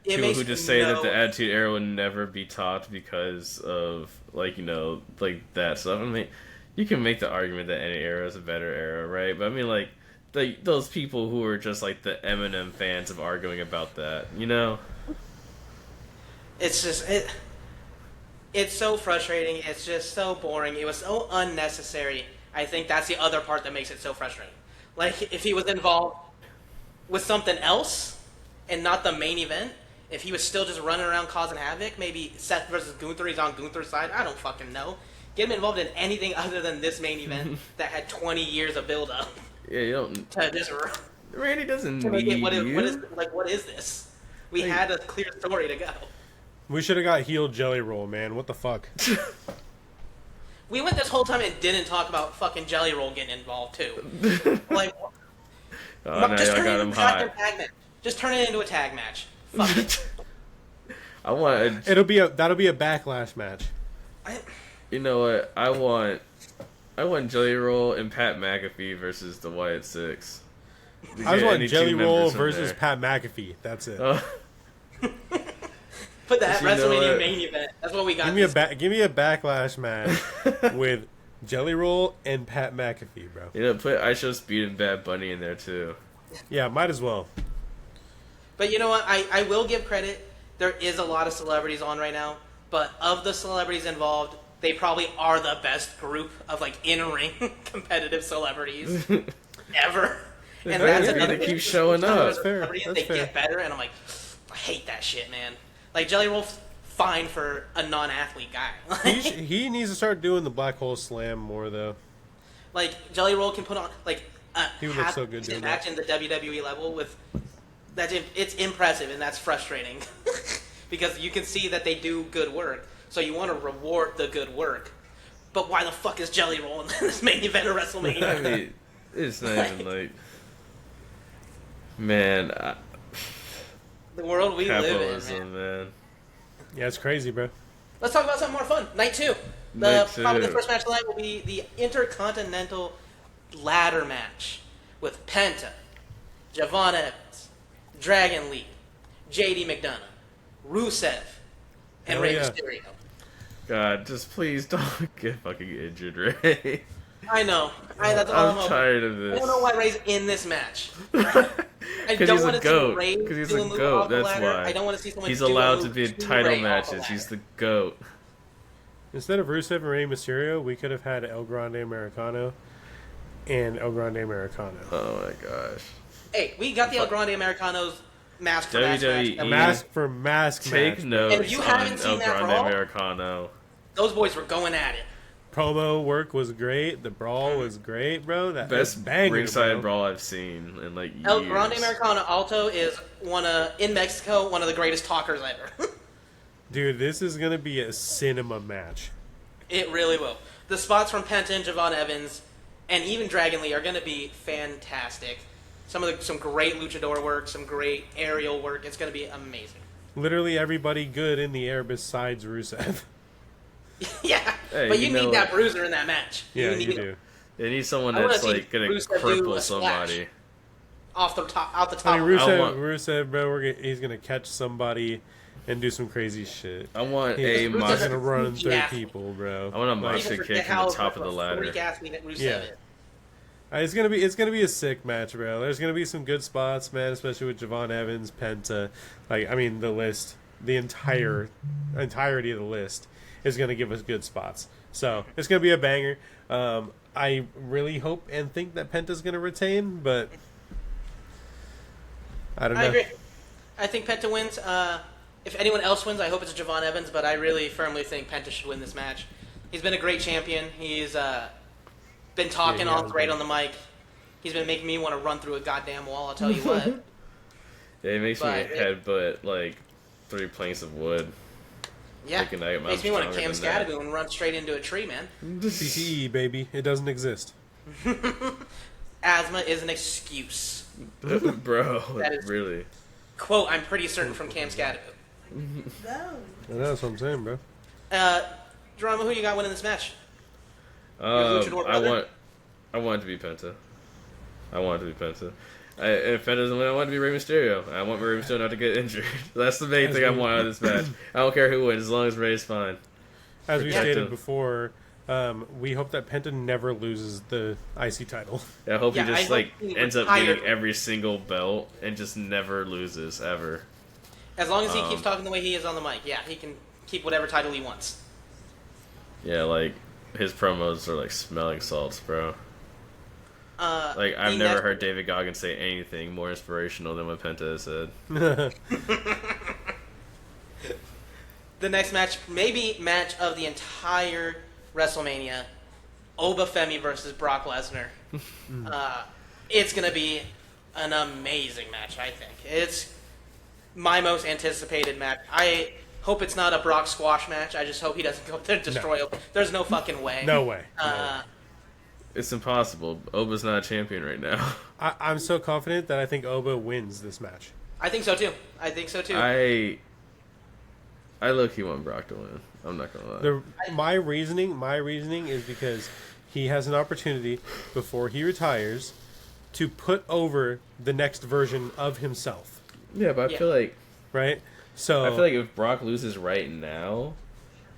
[SPEAKER 1] People who just say that the Attitude Era would never be taught because of, like, you know, like that stuff. I mean, you can make the argument that any era is a better era, right? But I mean, like, those people who are just like the Eminem fans of arguing about that, you know?
[SPEAKER 3] It's just it's so frustrating. It's just so boring. It was so unnecessary. I think that's the other part that makes it so frustrating. Like, if he was involved with something else and not the main event, if he was still just running around causing havoc, maybe Seth versus Gunther, he's on Gunther's side. I don't fucking know. Get him involved in anything other than this main event that had 20 years of build-up.
[SPEAKER 1] Yeah, you don't.
[SPEAKER 3] To just
[SPEAKER 1] Randy doesn't
[SPEAKER 3] to make
[SPEAKER 1] need
[SPEAKER 3] it, what is
[SPEAKER 1] you.
[SPEAKER 3] what is this? We had a clear story to go.
[SPEAKER 2] We should have got heel Jelly Roll, man. What the fuck?
[SPEAKER 3] We went this whole time and didn't talk about fucking Jelly Roll getting involved too. Like,
[SPEAKER 1] Oh, now
[SPEAKER 3] just
[SPEAKER 1] y'all
[SPEAKER 3] turn it
[SPEAKER 1] got
[SPEAKER 3] into
[SPEAKER 1] him
[SPEAKER 3] a
[SPEAKER 1] hot.
[SPEAKER 3] goddamn tag match. Just turn it into a tag match. Fuck it.
[SPEAKER 1] I want.
[SPEAKER 2] That'll be a backlash match.
[SPEAKER 1] You know what? I want Jelly Roll and Pat McAfee versus the Wyatt Six.
[SPEAKER 2] I just want
[SPEAKER 1] Any
[SPEAKER 2] Jelly
[SPEAKER 1] two
[SPEAKER 2] Roll
[SPEAKER 1] members from
[SPEAKER 2] versus
[SPEAKER 1] there.
[SPEAKER 2] Pat McAfee. That's it.
[SPEAKER 3] Put that
[SPEAKER 1] You know
[SPEAKER 3] WrestleMania
[SPEAKER 1] what?
[SPEAKER 3] main event. That's what we got.
[SPEAKER 2] Give me a backlash match with Jelly Roll and Pat McAfee, bro.
[SPEAKER 1] You know, put I Show Speed and Bad Bunny in there too.
[SPEAKER 2] Yeah, might as well.
[SPEAKER 3] But you know what? I will give credit. There is a lot of celebrities on right now. But of the celebrities involved, they probably are the best group of like in-ring competitive celebrities ever. And that's another
[SPEAKER 1] they keep showing up.
[SPEAKER 2] That's fair.
[SPEAKER 3] Celebrities,
[SPEAKER 2] That's
[SPEAKER 3] they
[SPEAKER 2] fair.
[SPEAKER 3] get better, and I'm like, I hate that shit, man. Like Jelly Roll's fine for a non-athlete guy.
[SPEAKER 2] He needs to start doing the Black Hole Slam more, though.
[SPEAKER 3] Like Jelly Roll can put on like
[SPEAKER 2] He would look so good doing
[SPEAKER 3] match
[SPEAKER 2] that.
[SPEAKER 3] in the WWE level with that. It's impressive and that's frustrating because you can see that they do good work. So you want to reward the good work, but why the fuck is Jelly Roll in this main event of WrestleMania?
[SPEAKER 1] I mean, it's not even like, man,
[SPEAKER 3] The world we live in,
[SPEAKER 1] capitalism,
[SPEAKER 3] man.
[SPEAKER 1] man.
[SPEAKER 2] Yeah, it's crazy, bro.
[SPEAKER 3] Let's talk about something more fun. Night 2.
[SPEAKER 1] Night
[SPEAKER 3] Probably the
[SPEAKER 1] two.
[SPEAKER 3] first match of the night will be the Intercontinental Ladder match with Penta, Javon Evans, Dragon Lee, JD McDonough, Rusev, and
[SPEAKER 2] Hell
[SPEAKER 3] Rey
[SPEAKER 2] yeah.
[SPEAKER 3] Mysterio.
[SPEAKER 1] God, just please don't get fucking injured, Ray.
[SPEAKER 3] I know. That's all I'm
[SPEAKER 1] I'm tired of
[SPEAKER 3] I
[SPEAKER 1] this.
[SPEAKER 3] don't know why Ray's in this match. I
[SPEAKER 1] Because
[SPEAKER 3] don't
[SPEAKER 1] he's
[SPEAKER 3] want
[SPEAKER 1] a
[SPEAKER 3] to see
[SPEAKER 1] goat.
[SPEAKER 3] Ray
[SPEAKER 1] Because he's
[SPEAKER 3] do
[SPEAKER 1] a
[SPEAKER 3] move
[SPEAKER 1] goat.
[SPEAKER 3] off the
[SPEAKER 1] That's
[SPEAKER 3] ladder.
[SPEAKER 1] why.
[SPEAKER 3] I don't want to see someone
[SPEAKER 1] He's
[SPEAKER 3] do
[SPEAKER 1] allowed
[SPEAKER 3] a
[SPEAKER 1] to
[SPEAKER 3] move
[SPEAKER 1] be in
[SPEAKER 3] to
[SPEAKER 1] title
[SPEAKER 3] Ray off the
[SPEAKER 1] matches.
[SPEAKER 3] ladder.
[SPEAKER 1] He's the goat.
[SPEAKER 2] Instead of Rusev and Rey Mysterio, we could have had El Grande Americano and El Grande Americano.
[SPEAKER 1] Oh my gosh.
[SPEAKER 3] Hey, we got the El Grande Americanos mask for mask
[SPEAKER 1] WWE.
[SPEAKER 3] match.
[SPEAKER 2] Mask for mask
[SPEAKER 1] Take
[SPEAKER 2] match.
[SPEAKER 1] notes
[SPEAKER 3] If you haven't
[SPEAKER 1] on
[SPEAKER 3] seen
[SPEAKER 1] El
[SPEAKER 3] that
[SPEAKER 1] Grande
[SPEAKER 3] brawl-
[SPEAKER 1] Americano.
[SPEAKER 3] Those boys were going at it.
[SPEAKER 2] Promo work was great. The brawl was great, bro. That
[SPEAKER 1] Best
[SPEAKER 2] banger,
[SPEAKER 1] ringside
[SPEAKER 2] bro.
[SPEAKER 1] brawl I've seen in like years.
[SPEAKER 3] El Grande Americano Alto is in Mexico, one of the greatest talkers ever.
[SPEAKER 2] Dude, this is gonna be a cinema match.
[SPEAKER 3] It really will. The spots from Penta and Javon Evans, and even Dragon Lee, are going to be fantastic. Some great luchador work, some great aerial work. It's going to be amazing.
[SPEAKER 2] Literally everybody good in the air besides Rusev.
[SPEAKER 3] Yeah,
[SPEAKER 1] Hey,
[SPEAKER 3] but
[SPEAKER 1] you
[SPEAKER 3] you
[SPEAKER 1] know-
[SPEAKER 3] need that bruiser in that match.
[SPEAKER 2] Yeah, you
[SPEAKER 3] need
[SPEAKER 2] do.
[SPEAKER 1] They need someone
[SPEAKER 3] I wanna
[SPEAKER 1] that's
[SPEAKER 3] see
[SPEAKER 1] like gonna
[SPEAKER 3] Rusev do
[SPEAKER 1] cripple
[SPEAKER 3] a splash.
[SPEAKER 1] somebody.
[SPEAKER 3] out the top.
[SPEAKER 2] I mean,
[SPEAKER 1] I want-
[SPEAKER 2] Rusev, bro, he's gonna catch somebody and do some crazy shit.
[SPEAKER 1] I want
[SPEAKER 2] He's
[SPEAKER 1] a
[SPEAKER 3] Rusev's
[SPEAKER 2] gonna
[SPEAKER 1] monster.
[SPEAKER 2] run through
[SPEAKER 3] Yeah.
[SPEAKER 2] people, bro.
[SPEAKER 1] I want a
[SPEAKER 2] Like,
[SPEAKER 1] monster
[SPEAKER 3] People
[SPEAKER 1] kick
[SPEAKER 3] forget
[SPEAKER 1] from
[SPEAKER 3] how
[SPEAKER 1] the top of the ladder.
[SPEAKER 3] freak athlete that Rusev
[SPEAKER 2] Yeah.
[SPEAKER 3] is.
[SPEAKER 2] It's gonna be a sick match, bro. There's gonna be some good spots, man, especially with Javon Evans, Penta. Like, I mean, the list, the entirety of the list is gonna give us good spots. So it's gonna be a banger. I really hope and think that Penta's gonna retain, but I don't know.
[SPEAKER 3] I agree. I think Penta wins. If anyone else wins, I hope it's Javon Evans, but I really firmly think Penta should win this match. He's been a great champion. He's been talking
[SPEAKER 2] Yeah, he
[SPEAKER 3] all
[SPEAKER 2] has
[SPEAKER 3] great
[SPEAKER 2] been.
[SPEAKER 3] on the mic. He's been making me want to run through a goddamn wall, I'll tell you what.
[SPEAKER 1] Yeah, it makes me
[SPEAKER 3] But-
[SPEAKER 1] headbutt like 3 planks of wood.
[SPEAKER 3] Yeah.
[SPEAKER 1] Thinking I'm
[SPEAKER 3] Makes me want to
[SPEAKER 1] stronger
[SPEAKER 3] Cam
[SPEAKER 1] than that.
[SPEAKER 3] Scadaboo and run straight into a tree, man.
[SPEAKER 2] CTE, baby, it doesn't exist.
[SPEAKER 3] Asthma is an excuse.
[SPEAKER 1] Bro,
[SPEAKER 3] That is-
[SPEAKER 1] really.
[SPEAKER 3] Quote, I'm pretty certain from Cam Scadaboo.
[SPEAKER 4] No.
[SPEAKER 2] I know, that's what I'm saying, bro.
[SPEAKER 3] Drama, who you got winning this match? luchador
[SPEAKER 1] I
[SPEAKER 3] brother?
[SPEAKER 1] want it to be Penta. I want it to be Penta. If Penta doesn't win, I want it to be Rey Mysterio. I want Rey Mysterio not to get injured. That's the main thing I want out of this match. I don't care who wins, as long as Rey's fine.
[SPEAKER 2] As we
[SPEAKER 1] Protect
[SPEAKER 2] stated
[SPEAKER 1] him.
[SPEAKER 2] before, we hope that Penta never loses the IC title.
[SPEAKER 1] I hope
[SPEAKER 3] Yeah,
[SPEAKER 1] he just
[SPEAKER 3] I
[SPEAKER 1] like
[SPEAKER 3] hope he
[SPEAKER 1] ends up
[SPEAKER 3] retired.
[SPEAKER 1] getting every single belt and just never loses ever.
[SPEAKER 3] As long as he keeps talking the way he is on the mic, yeah, he can keep whatever title he wants.
[SPEAKER 1] Yeah, like his promos are like smelling salts, bro. Like I've
[SPEAKER 3] the
[SPEAKER 1] never
[SPEAKER 3] next-
[SPEAKER 1] heard David Goggins say anything more inspirational than what Penta has said.
[SPEAKER 3] The next match, maybe match of the entire WrestleMania, Oba Femi versus Brock Lesnar. It's going to be an amazing match, I think. It's my most anticipated match. I hope it's not a Brock squash match. I just hope he doesn't go there and destroy Oba. There's no fucking way.
[SPEAKER 2] No way.
[SPEAKER 1] It's impossible. Oba's not a champion right now.
[SPEAKER 2] I'm so confident that I think Oba wins this match.
[SPEAKER 3] I think so too.
[SPEAKER 1] I low-key want Brock to win. I'm not gonna lie.
[SPEAKER 2] My reasoning is because he has an opportunity before he retires to put over the next version of himself,
[SPEAKER 1] Yeah, but I feel like
[SPEAKER 2] right? So
[SPEAKER 1] if Brock loses right now,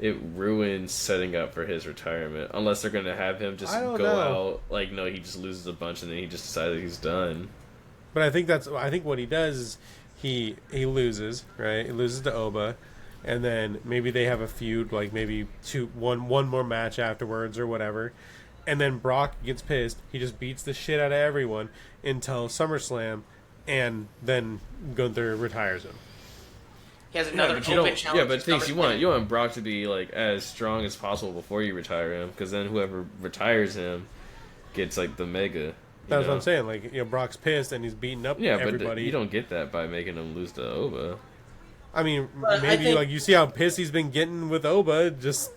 [SPEAKER 1] it ruins setting up for his retirement. Unless they're gonna have him just
[SPEAKER 2] I
[SPEAKER 1] go
[SPEAKER 2] don't know.
[SPEAKER 1] out like no, he just loses a bunch and then he just decided he's done.
[SPEAKER 2] but I think what he does is he loses, right? He loses to Oba, and then maybe they have a feud, like maybe one more match afterwards or whatever. And then Brock gets pissed. He just beats the shit out of everyone until SummerSlam, and then Gunther retires him.
[SPEAKER 3] He has another
[SPEAKER 1] but you
[SPEAKER 3] open
[SPEAKER 1] don't.
[SPEAKER 3] challenge.
[SPEAKER 1] Yeah, but
[SPEAKER 3] to
[SPEAKER 1] things
[SPEAKER 3] SummerSlam.
[SPEAKER 1] you want Brock to be like as strong as possible before you retire him, because then whoever retires him gets like the mega.
[SPEAKER 2] That's what I'm saying. Like, Brock's pissed and he's beating up
[SPEAKER 1] Yeah,
[SPEAKER 2] everybody.
[SPEAKER 1] but you don't get that by making him lose to Oba.
[SPEAKER 2] I mean,
[SPEAKER 3] But I
[SPEAKER 2] maybe
[SPEAKER 3] think-
[SPEAKER 2] like you see how pissed he's been getting with Oba just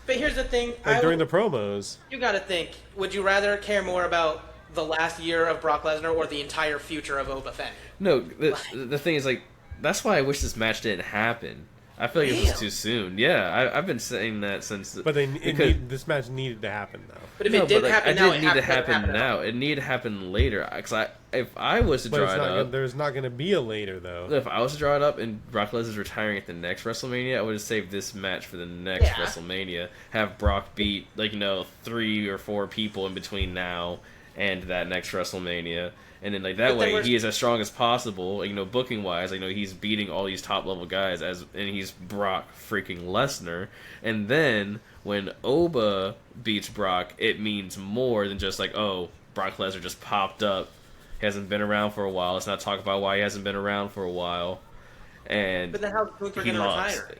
[SPEAKER 3] But here's the thing.
[SPEAKER 2] during the promos.
[SPEAKER 3] You got to think. Would you rather care more about the last year of Brock Lesnar or the entire future of Oba Femi?
[SPEAKER 1] No, the thing is like that's why I wish this match didn't happen. I feel like it was
[SPEAKER 3] Damn.
[SPEAKER 1] too soon. Yeah, I've been saying that since.
[SPEAKER 2] But this match needed to happen though.
[SPEAKER 3] But if it didn't happen
[SPEAKER 1] it
[SPEAKER 3] now,
[SPEAKER 1] didn't need to happen now. It needed to happen later. Because if I was to
[SPEAKER 2] But
[SPEAKER 1] draw
[SPEAKER 2] it's
[SPEAKER 1] it
[SPEAKER 2] not
[SPEAKER 1] up,
[SPEAKER 2] there's not going to be a later though.
[SPEAKER 1] if I was to draw it up and Brock Lesnar's retiring at the next WrestleMania, I would have saved this match for the next
[SPEAKER 3] Yeah.
[SPEAKER 1] WrestleMania. Have Brock beat 3 or 4 people in between now and that next WrestleMania. And then that
[SPEAKER 3] But then
[SPEAKER 1] way
[SPEAKER 3] we're-
[SPEAKER 1] he is as strong as possible, booking wise. He's beating all these top level guys and he's Brock freaking Lesnar. And then when Oba beats Brock, it means more than just Brock Lesnar just popped up He hasn't been around for a while. Let's not talk about why he hasn't been around for a while. And
[SPEAKER 3] But then how's Gunther
[SPEAKER 1] he
[SPEAKER 3] going to
[SPEAKER 1] lost.
[SPEAKER 3] retire?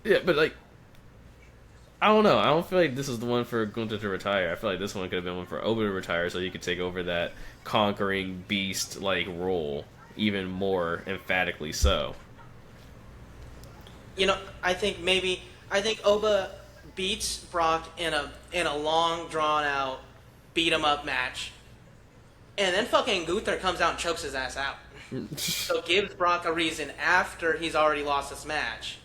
[SPEAKER 1] Yeah, but like, I don't know. I don't feel like this is the one for Gunther to retire. I feel like this one could have been one for Oba to retire, so he could take over that conquering beast like role even more emphatically. So,
[SPEAKER 3] You know, I think Oba beats Brock in a long drawn out beat 'em up match, and then fucking Gunther comes out and chokes his ass out. So gives Brock a reason after he's already lost this match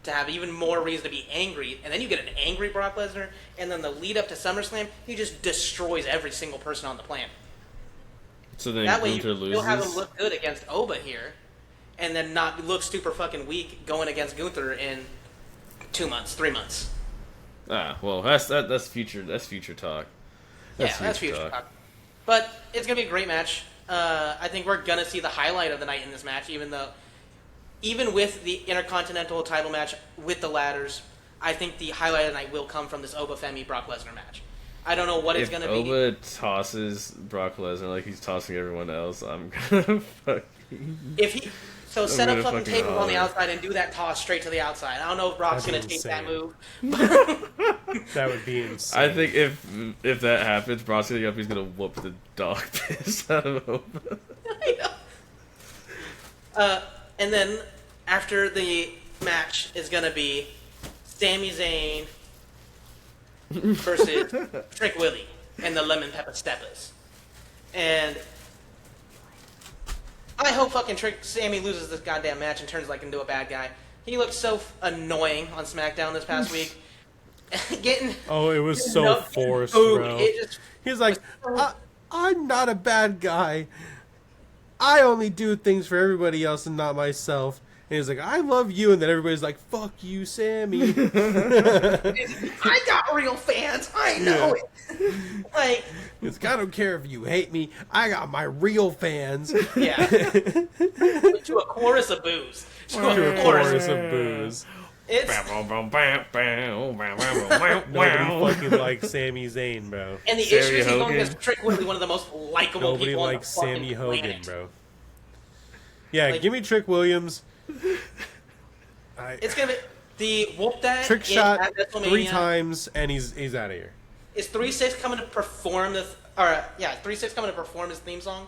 [SPEAKER 3] to have even more reason to be angry, and then you get an angry Brock Lesnar, and then the lead up to SummerSlam, he just destroys every single person on the planet.
[SPEAKER 1] so then
[SPEAKER 3] That way you
[SPEAKER 1] Gunther
[SPEAKER 3] still
[SPEAKER 1] loses.
[SPEAKER 3] have him look good against Oba here, and then not look super fucking weak going against Gunther in 2 months, 3 months.
[SPEAKER 1] Well, that's future. That's future talk.
[SPEAKER 3] That's future talk. But it's gonna be a great match. I think we're gonna see the highlight of the night in this match, even with the Intercontinental title match with the ladders. I think the highlight of the night will come from this Oba Femi Brock Lesnar match. I don't know what it's gonna be.
[SPEAKER 1] If Oba tosses Brock Lesnar like he's tossing everyone else, I'm gonna fucking.
[SPEAKER 3] Set up
[SPEAKER 1] gonna
[SPEAKER 3] fucking
[SPEAKER 1] fucking
[SPEAKER 3] tables on the
[SPEAKER 1] holler.
[SPEAKER 3] outside and do that toss straight to the outside. I don't know if Brock's
[SPEAKER 2] That'd
[SPEAKER 3] gonna
[SPEAKER 2] be
[SPEAKER 3] take that
[SPEAKER 2] insane.
[SPEAKER 3] move.
[SPEAKER 2] That would be insane.
[SPEAKER 1] I think if that happens, Brock's gonna go up. He's gonna whoop the dog piss out of Oba.
[SPEAKER 3] I know. And then after the match is gonna be Sami Zayn versus Trick Willie and the Lemon Pepper Steppers. And I hope fucking Sammy loses this goddamn match and turns into a bad guy. He looked so annoying on SmackDown this past week.
[SPEAKER 2] it was so forced,
[SPEAKER 3] booed.
[SPEAKER 2] bro.
[SPEAKER 3] It just
[SPEAKER 2] He's like, I'm not a bad guy. I only do things for everybody else and not myself. And he's like, I love you. And then everybody's like, fuck you, Sammy.
[SPEAKER 3] I got real fans. I know it.
[SPEAKER 2] He's like, I don't care if you hate me. I got my real fans.
[SPEAKER 3] Yeah. To a chorus of boos. To a chorus.
[SPEAKER 2] Of booze.
[SPEAKER 3] It's,
[SPEAKER 2] Nobody fucking likes Sami Zayn, bro.
[SPEAKER 3] and the
[SPEAKER 1] Sammy
[SPEAKER 3] issue is he's going
[SPEAKER 1] Hogan.
[SPEAKER 3] against Trick Willie, one of the most likable
[SPEAKER 2] Nobody
[SPEAKER 3] people
[SPEAKER 2] likes
[SPEAKER 3] on the fucking
[SPEAKER 2] Sammy Hogan,
[SPEAKER 3] planet.
[SPEAKER 2] bro. Yeah,
[SPEAKER 3] Like-
[SPEAKER 2] give me Trick Williams.
[SPEAKER 3] It's gonna be the whoop that
[SPEAKER 2] Trick shot
[SPEAKER 3] at WrestleMania
[SPEAKER 2] 3 times, and he's out of here.
[SPEAKER 3] Is 3-6 coming to perform this? 3-6 coming to perform his theme song.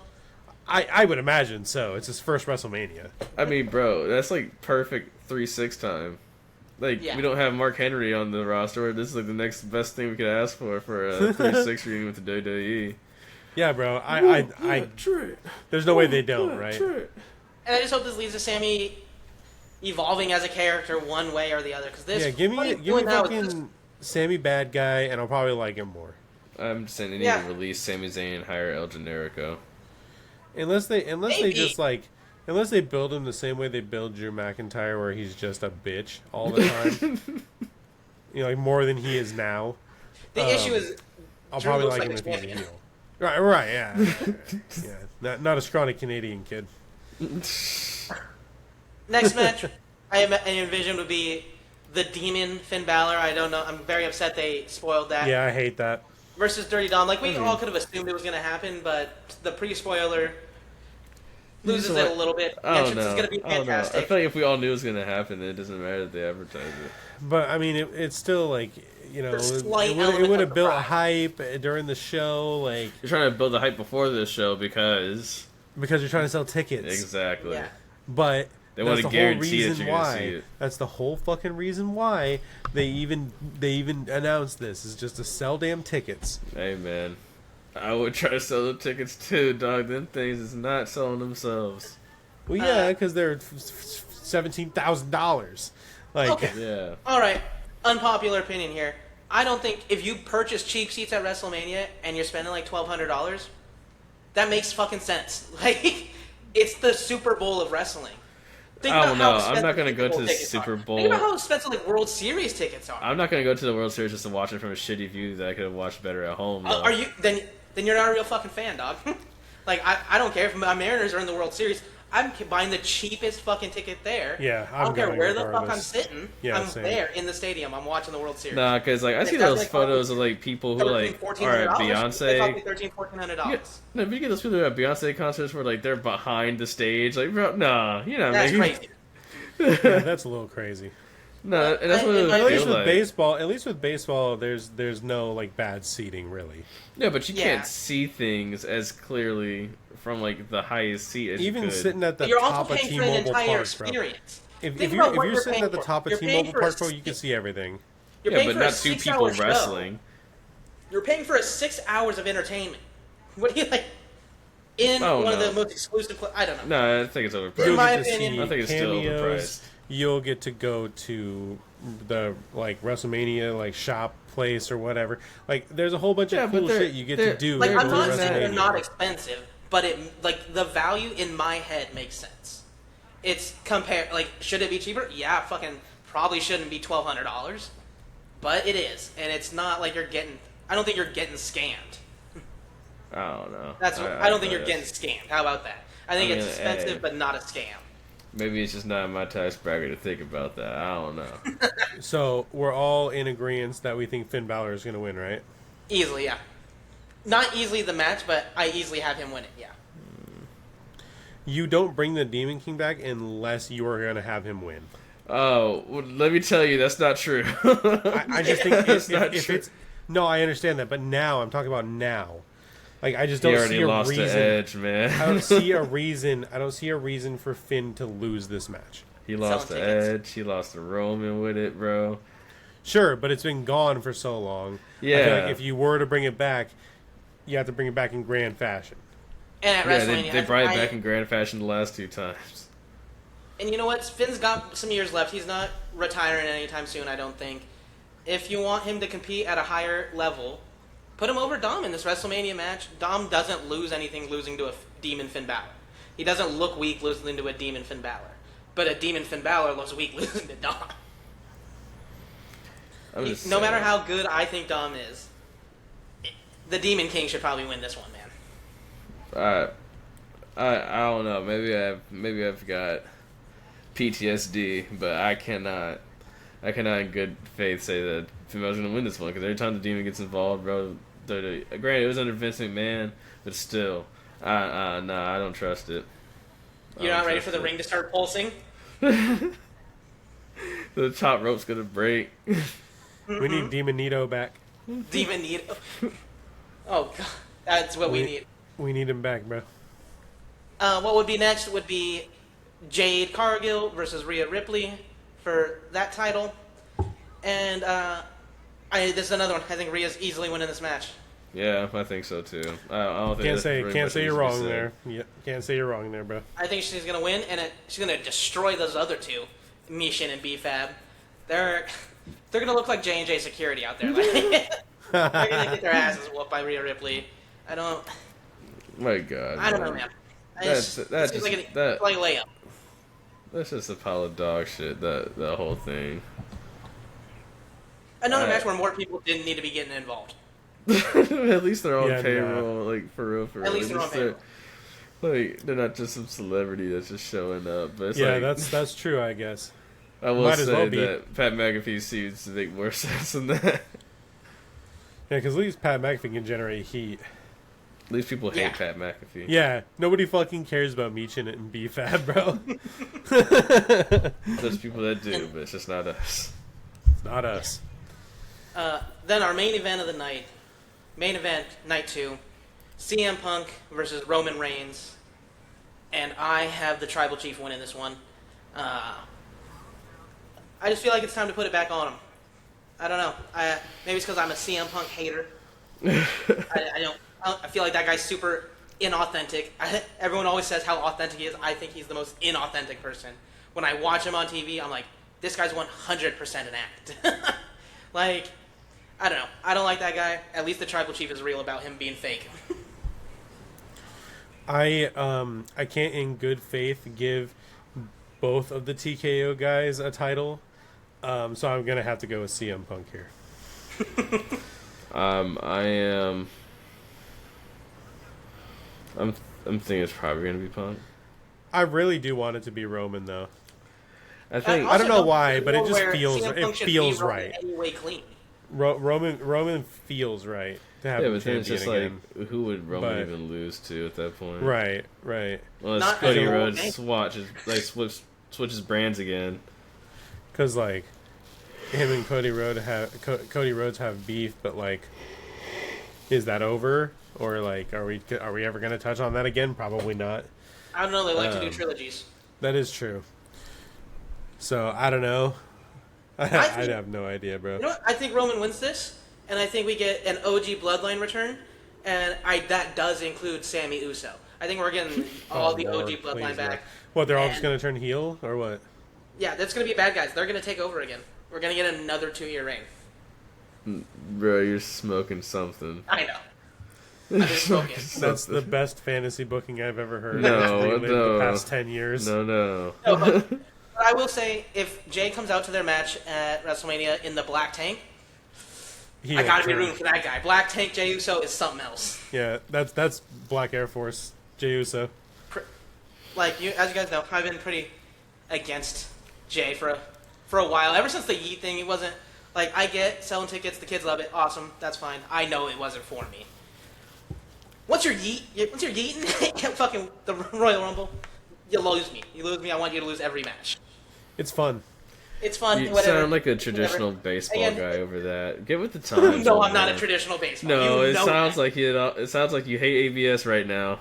[SPEAKER 2] I would imagine so. It's his first WrestleMania.
[SPEAKER 1] I mean, bro, that's like perfect 3-6 time. Like
[SPEAKER 3] Yeah.
[SPEAKER 1] we don't have Mark Henry on the roster. This is like the next best thing we could ask for a 3-6 reunion with the WWE.
[SPEAKER 2] Yeah, bro. There's no way they don't, right?
[SPEAKER 3] And I just hope this leads to Sammy evolving as a character one way or the other. Because this,
[SPEAKER 2] Yeah, give
[SPEAKER 3] what
[SPEAKER 2] me
[SPEAKER 3] he's doing now is just-
[SPEAKER 2] fucking Sammy bad guy, and I'll probably like him more.
[SPEAKER 1] I'm just saying they need
[SPEAKER 3] Yeah.
[SPEAKER 1] to release Sami Zayn and hire El Generico.
[SPEAKER 2] Unless they
[SPEAKER 3] Maybe.
[SPEAKER 2] just unless they build him the same way they build Drew McIntyre, where he's just a bitch all the time. Like more than he is now.
[SPEAKER 3] the issue is
[SPEAKER 2] I'll
[SPEAKER 3] Drew
[SPEAKER 2] probably
[SPEAKER 3] looks
[SPEAKER 2] like
[SPEAKER 3] like
[SPEAKER 2] him
[SPEAKER 3] a
[SPEAKER 2] if he's a
[SPEAKER 3] champion.
[SPEAKER 2] heel. Right, yeah. Yeah, not a scrawny Canadian kid.
[SPEAKER 3] Next match I envisioned would be the Demon Finn Balor. I don't know. I'm very upset they spoiled that.
[SPEAKER 2] Yeah, I hate that.
[SPEAKER 3] Versus Dirty Dom. Like, we all could have assumed it was going to happen, but the pre-spoiler loses it a little bit. The
[SPEAKER 1] I don't
[SPEAKER 3] entrance
[SPEAKER 1] know.
[SPEAKER 3] is going to be
[SPEAKER 1] I don't know. I
[SPEAKER 3] fantastic.
[SPEAKER 1] feel like if we all knew it was gonna happen, then it doesn't matter that they advertise it.
[SPEAKER 2] But I mean, it's still like
[SPEAKER 3] There's
[SPEAKER 2] it
[SPEAKER 3] slight
[SPEAKER 2] would
[SPEAKER 3] element
[SPEAKER 2] have
[SPEAKER 3] of
[SPEAKER 2] built
[SPEAKER 3] surprise.
[SPEAKER 2] hype during the show, like
[SPEAKER 1] You're trying to build the hype before this show because
[SPEAKER 2] because you're trying to sell tickets.
[SPEAKER 1] exactly.
[SPEAKER 3] Yeah.
[SPEAKER 2] But
[SPEAKER 1] They
[SPEAKER 2] that's
[SPEAKER 1] wanna
[SPEAKER 2] the whole
[SPEAKER 1] guarantee that
[SPEAKER 2] reason
[SPEAKER 1] you're gonna
[SPEAKER 2] why.
[SPEAKER 1] see it.
[SPEAKER 2] That's the whole fucking reason why they even announced this is just to sell damn tickets.
[SPEAKER 1] Hey man, I would try to sell the tickets too, dog. Them things is not selling themselves.
[SPEAKER 2] Well, yeah, because they're $17,000. Like,
[SPEAKER 3] Okay.
[SPEAKER 1] Yeah.
[SPEAKER 3] All right, unpopular opinion here. I don't think if you purchase cheap seats at WrestleMania and you're spending like $1,200, that makes fucking sense. Like, it's the Super Bowl of wrestling. Think
[SPEAKER 1] I
[SPEAKER 3] about
[SPEAKER 1] don't
[SPEAKER 3] how
[SPEAKER 1] know. I'm
[SPEAKER 3] expensive
[SPEAKER 1] not gonna go
[SPEAKER 3] Super Bowl
[SPEAKER 1] to the
[SPEAKER 3] tickets
[SPEAKER 1] Super
[SPEAKER 3] are.
[SPEAKER 1] Bowl.
[SPEAKER 3] Think about how expensive like World Series tickets are.
[SPEAKER 1] I'm not gonna go to the World Series just to watch it from a shitty view that I could have watched better at home. Though.
[SPEAKER 3] Are you then? Then you're not a real fucking fan, dog. Like, I don't care if my Mariners are in the World Series. I'm buying the cheapest fucking ticket there.
[SPEAKER 2] Yeah,
[SPEAKER 3] I don't care
[SPEAKER 2] going
[SPEAKER 3] where the fuck I'm
[SPEAKER 2] regardless.
[SPEAKER 3] sitting.
[SPEAKER 2] Yeah,
[SPEAKER 3] I'm
[SPEAKER 2] same.
[SPEAKER 3] there in the stadium. I'm watching the World Series.
[SPEAKER 1] Nah, because like I
[SPEAKER 3] And
[SPEAKER 1] see
[SPEAKER 3] if that's
[SPEAKER 1] those
[SPEAKER 3] like
[SPEAKER 1] photos of like people who like are at
[SPEAKER 3] $1,400, they cost me
[SPEAKER 1] Beyonce.
[SPEAKER 3] $1,400.
[SPEAKER 1] No, if you get those people who are at Beyonce concerts where like they're behind the stage, like bro, nah, you know,
[SPEAKER 3] That's
[SPEAKER 1] making,
[SPEAKER 3] crazy.
[SPEAKER 2] Yeah, that's a little crazy.
[SPEAKER 1] no, and that's what
[SPEAKER 3] At
[SPEAKER 1] it
[SPEAKER 2] At least
[SPEAKER 1] feels
[SPEAKER 2] with
[SPEAKER 1] like.
[SPEAKER 2] baseball, there's no like bad seating really.
[SPEAKER 1] Yeah, but you
[SPEAKER 3] Yeah.
[SPEAKER 1] can't see things as clearly from like the highest seat as
[SPEAKER 2] Even
[SPEAKER 1] you could.
[SPEAKER 2] sitting at the
[SPEAKER 3] But you're
[SPEAKER 2] top
[SPEAKER 3] also
[SPEAKER 2] of
[SPEAKER 3] paying for an
[SPEAKER 2] T-Mobile
[SPEAKER 3] entire
[SPEAKER 2] Park, bro.
[SPEAKER 3] experience.
[SPEAKER 2] If
[SPEAKER 3] Think
[SPEAKER 2] you're
[SPEAKER 3] about what
[SPEAKER 2] sitting
[SPEAKER 3] paying
[SPEAKER 2] at the
[SPEAKER 3] for.
[SPEAKER 2] top of
[SPEAKER 3] You're paying
[SPEAKER 2] T-Mobile
[SPEAKER 3] for a
[SPEAKER 2] Park, bro, you can
[SPEAKER 3] six-
[SPEAKER 2] see everything.
[SPEAKER 3] You're
[SPEAKER 1] Yeah,
[SPEAKER 3] paying
[SPEAKER 1] but
[SPEAKER 3] for a
[SPEAKER 1] not two
[SPEAKER 3] 6-hour
[SPEAKER 1] people
[SPEAKER 3] show.
[SPEAKER 1] wrestling.
[SPEAKER 3] You're paying for 6 hours of entertainment. What do you like? In
[SPEAKER 1] Oh,
[SPEAKER 3] one of
[SPEAKER 1] no.
[SPEAKER 3] the most exclusive. I don't know.
[SPEAKER 1] No, I think it's overpriced.
[SPEAKER 2] You'll
[SPEAKER 3] my
[SPEAKER 2] get to
[SPEAKER 3] opinion,
[SPEAKER 2] see
[SPEAKER 1] I think it's still
[SPEAKER 2] cameos.
[SPEAKER 1] overpriced.
[SPEAKER 2] You'll get to go to the like WrestleMania like shop place or whatever. Like there's a whole bunch
[SPEAKER 1] Yeah,
[SPEAKER 2] of
[SPEAKER 1] but
[SPEAKER 2] cool
[SPEAKER 1] they're-
[SPEAKER 2] shit you get
[SPEAKER 1] they're-
[SPEAKER 2] to do.
[SPEAKER 3] Like,
[SPEAKER 1] They're
[SPEAKER 3] I'm not
[SPEAKER 1] doing
[SPEAKER 3] saying they're
[SPEAKER 2] WrestleMania.
[SPEAKER 3] not expensive, but it like the value in my head makes sense. It's like, should it be cheaper? Yeah, fucking probably shouldn't be $1,200, but it is, and it's not like you're getting. I don't think you're getting scammed.
[SPEAKER 1] I don't know.
[SPEAKER 3] I don't think you're getting scammed. How about that? I think
[SPEAKER 1] I mean,
[SPEAKER 3] it's expensive,
[SPEAKER 1] hey.
[SPEAKER 3] but not a scam.
[SPEAKER 1] Maybe it's just not in my tax bracket to think about that. I don't know.
[SPEAKER 2] So we're all in agreement that we think Finn Balor is going to win, right?
[SPEAKER 3] Easily, yeah. Not easily the match, but I easily have him win it. Yeah.
[SPEAKER 2] You don't bring the Demon King back unless you are going to have him win.
[SPEAKER 1] Oh, well, let me tell you, that's not true.
[SPEAKER 2] I just think
[SPEAKER 1] That's
[SPEAKER 2] if,
[SPEAKER 1] not
[SPEAKER 2] if
[SPEAKER 1] true.
[SPEAKER 2] it's no, I understand that, but now I'm talking about now. Like I just
[SPEAKER 1] He
[SPEAKER 2] don't
[SPEAKER 1] already
[SPEAKER 2] see a
[SPEAKER 1] lost
[SPEAKER 2] reason.
[SPEAKER 1] the edge, man.
[SPEAKER 2] I don't see a reason. I don't see a reason for Finn to lose this match.
[SPEAKER 1] He lost the
[SPEAKER 3] Selling tickets.
[SPEAKER 1] edge. He lost the Roman with it, bro.
[SPEAKER 2] Sure, but it's been gone for so long. I feel
[SPEAKER 1] Yeah.
[SPEAKER 2] like if you were to bring it back, you have to bring it back in grand fashion.
[SPEAKER 3] And at
[SPEAKER 1] Yeah,
[SPEAKER 3] WrestleMania,
[SPEAKER 1] they brought it
[SPEAKER 3] I-
[SPEAKER 1] back in grand fashion the last 2 times.
[SPEAKER 3] And you know what? Finn's got some years left. He's not retiring anytime soon, I don't think. If you want him to compete at a higher level, put him over Dom in this WrestleMania match. Dom doesn't lose anything losing to a Demon Finn Balor. He doesn't look weak losing to a Demon Finn Balor. But a Demon Finn Balor looks weak losing to Dom.
[SPEAKER 1] I'm just
[SPEAKER 3] No matter
[SPEAKER 1] saying.
[SPEAKER 3] how good I think Dom is, the Demon King should probably win this one, man.
[SPEAKER 1] I don't know. Maybe I've got PTSD, but I cannot in good faith say that Finn Balor's gonna win this one because every time the Demon gets involved, bro. Granted, it was under Vince McMahon, but still, no, I don't trust it. I
[SPEAKER 3] You're
[SPEAKER 1] don't
[SPEAKER 3] not ready
[SPEAKER 1] trust
[SPEAKER 3] for the
[SPEAKER 1] it.
[SPEAKER 3] ring to start pulsing?
[SPEAKER 1] The top rope's gonna break.
[SPEAKER 2] We need Demon Nito back.
[SPEAKER 3] Demon Nito. Oh, God. That's what we need.
[SPEAKER 2] We need him back, bro.
[SPEAKER 3] What would be next would be Jade Cargill versus Rhea Ripley for that title. And this is another one. I think Rhea's easily winning this match.
[SPEAKER 1] Yeah, I think so too. I don't think
[SPEAKER 2] Can't
[SPEAKER 1] that's
[SPEAKER 2] say
[SPEAKER 1] very
[SPEAKER 2] can't
[SPEAKER 1] much
[SPEAKER 2] say you're
[SPEAKER 1] needs to be
[SPEAKER 2] wrong
[SPEAKER 1] said.
[SPEAKER 2] there. Yeah, can't say you're wrong there, bro.
[SPEAKER 3] I think she's going to win, and she's going to destroy those other two, Mishin and B-Fab. They're going to look like J&J security out there. Like, they're going to get their asses whooped by Rhea Ripley. I don't
[SPEAKER 1] My God,
[SPEAKER 3] know, man.
[SPEAKER 1] That's
[SPEAKER 3] It
[SPEAKER 1] that's
[SPEAKER 3] seems
[SPEAKER 1] just
[SPEAKER 3] like a layup.
[SPEAKER 1] that's just a pile of dog shit. That whole thing.
[SPEAKER 3] Another
[SPEAKER 1] Alright.
[SPEAKER 3] match where more people didn't need to be getting involved.
[SPEAKER 1] At least they're on
[SPEAKER 2] Yeah,
[SPEAKER 1] payroll, like for real.
[SPEAKER 3] At least they're on payroll.
[SPEAKER 1] Like they're not just some celebrity that's just showing up. But it's
[SPEAKER 2] Yeah,
[SPEAKER 1] like,
[SPEAKER 2] that's true, I guess.
[SPEAKER 1] I will
[SPEAKER 2] might as
[SPEAKER 1] say
[SPEAKER 2] well be.
[SPEAKER 1] that Pat McAfee seems to make more sense than that.
[SPEAKER 2] Yeah, because at least Pat McAfee can generate heat.
[SPEAKER 1] At least people hate
[SPEAKER 3] Yeah.
[SPEAKER 1] Pat McAfee.
[SPEAKER 2] Yeah, nobody fucking cares about Meechin and B-Fab, bro.
[SPEAKER 1] There's people that do, but it's just not us.
[SPEAKER 2] It's not us.
[SPEAKER 3] Then our main event of the night, night 2, CM Punk versus Roman Reigns, and I have the Tribal Chief winning this one. I just feel like it's time to put it back on him. I don't know. Maybe it's because I'm a CM Punk hater. I feel like that guy's super inauthentic. Everyone always says how authentic he is. I think he's the most inauthentic person. When I watch him on TV, I'm like, this guy's 100% an act. Like, I don't know. I don't like that guy. At least the Tribal Chief is real about him being fake.
[SPEAKER 2] I can't in good faith give both of the TKO guys a title, so I'm gonna have to go with CM Punk here.
[SPEAKER 1] I am. I'm thinking it's probably gonna be Punk.
[SPEAKER 2] I really do want it to be Roman though.
[SPEAKER 1] I think
[SPEAKER 2] I don't know why,
[SPEAKER 3] there's
[SPEAKER 2] but it just
[SPEAKER 3] where
[SPEAKER 2] feels
[SPEAKER 3] CM Punk
[SPEAKER 2] it
[SPEAKER 3] should
[SPEAKER 2] feels
[SPEAKER 3] be Roman
[SPEAKER 2] right.
[SPEAKER 3] Anyway, clean.
[SPEAKER 2] Roman feels right to have
[SPEAKER 1] yeah,
[SPEAKER 2] him
[SPEAKER 1] but then it's just
[SPEAKER 2] champion
[SPEAKER 1] like who would Roman
[SPEAKER 2] But-
[SPEAKER 1] even lose to at that point?
[SPEAKER 2] again. Right.
[SPEAKER 1] Unless
[SPEAKER 3] Not
[SPEAKER 1] Cody
[SPEAKER 3] everyone,
[SPEAKER 1] Rhodes
[SPEAKER 3] eh?
[SPEAKER 1] switches brands again.
[SPEAKER 2] Because like him and Cody Rhodes have beef, but like, is that over? Or like, are we ever gonna touch on that again? Probably not.
[SPEAKER 3] I don't know. They like to do trilogies.
[SPEAKER 2] That is true. So I don't know. I have no idea, bro.
[SPEAKER 3] You know what? I think Roman wins this, and I think we get an OG Bloodline return, and that does include Sammy Uso. I think we're getting all the
[SPEAKER 2] Lord,
[SPEAKER 3] OG Bloodline
[SPEAKER 2] please,
[SPEAKER 3] back.
[SPEAKER 2] What, they're all just
[SPEAKER 3] And-
[SPEAKER 2] gonna turn heel or what?
[SPEAKER 3] Yeah, that's going to be bad guys. They're going to take over again. We're going to get another 2-year reign.
[SPEAKER 1] Bro, you're smoking something.
[SPEAKER 3] I know. I've been smoking.
[SPEAKER 2] That's the best fantasy booking I've ever heard.
[SPEAKER 1] No,
[SPEAKER 2] It's relived
[SPEAKER 1] no.
[SPEAKER 2] the past 10 years.
[SPEAKER 1] No.
[SPEAKER 3] No, but I will say, if Jay comes out to their match at WrestleMania in the black tank,
[SPEAKER 2] Heel
[SPEAKER 3] I got to be
[SPEAKER 2] turn.
[SPEAKER 3] rooting for that guy. Black tank Jey Uso is something else.
[SPEAKER 2] Yeah, that's Black Air Force Jey Uso.
[SPEAKER 3] Like as you guys know, I've been pretty against Jay for a while. Ever since the Yeet thing, it wasn't like I get selling tickets. The kids love it. Awesome, that's fine. I know it wasn't for me. Once you're yeeting fucking the Royal Rumble, you lose me. You lose me. I want you to lose every match.
[SPEAKER 2] It's fun.
[SPEAKER 3] It's fun.
[SPEAKER 1] You
[SPEAKER 3] whatever.
[SPEAKER 1] sound like a traditional
[SPEAKER 3] Whatever.
[SPEAKER 1] baseball
[SPEAKER 3] Again-
[SPEAKER 1] guy over that. Get with the times.
[SPEAKER 3] No,
[SPEAKER 1] old
[SPEAKER 3] I'm not a
[SPEAKER 1] man.
[SPEAKER 3] traditional baseball.
[SPEAKER 1] No,
[SPEAKER 3] You
[SPEAKER 1] it
[SPEAKER 3] know
[SPEAKER 1] sounds
[SPEAKER 3] that.
[SPEAKER 1] like it sounds like you hate ABS right now.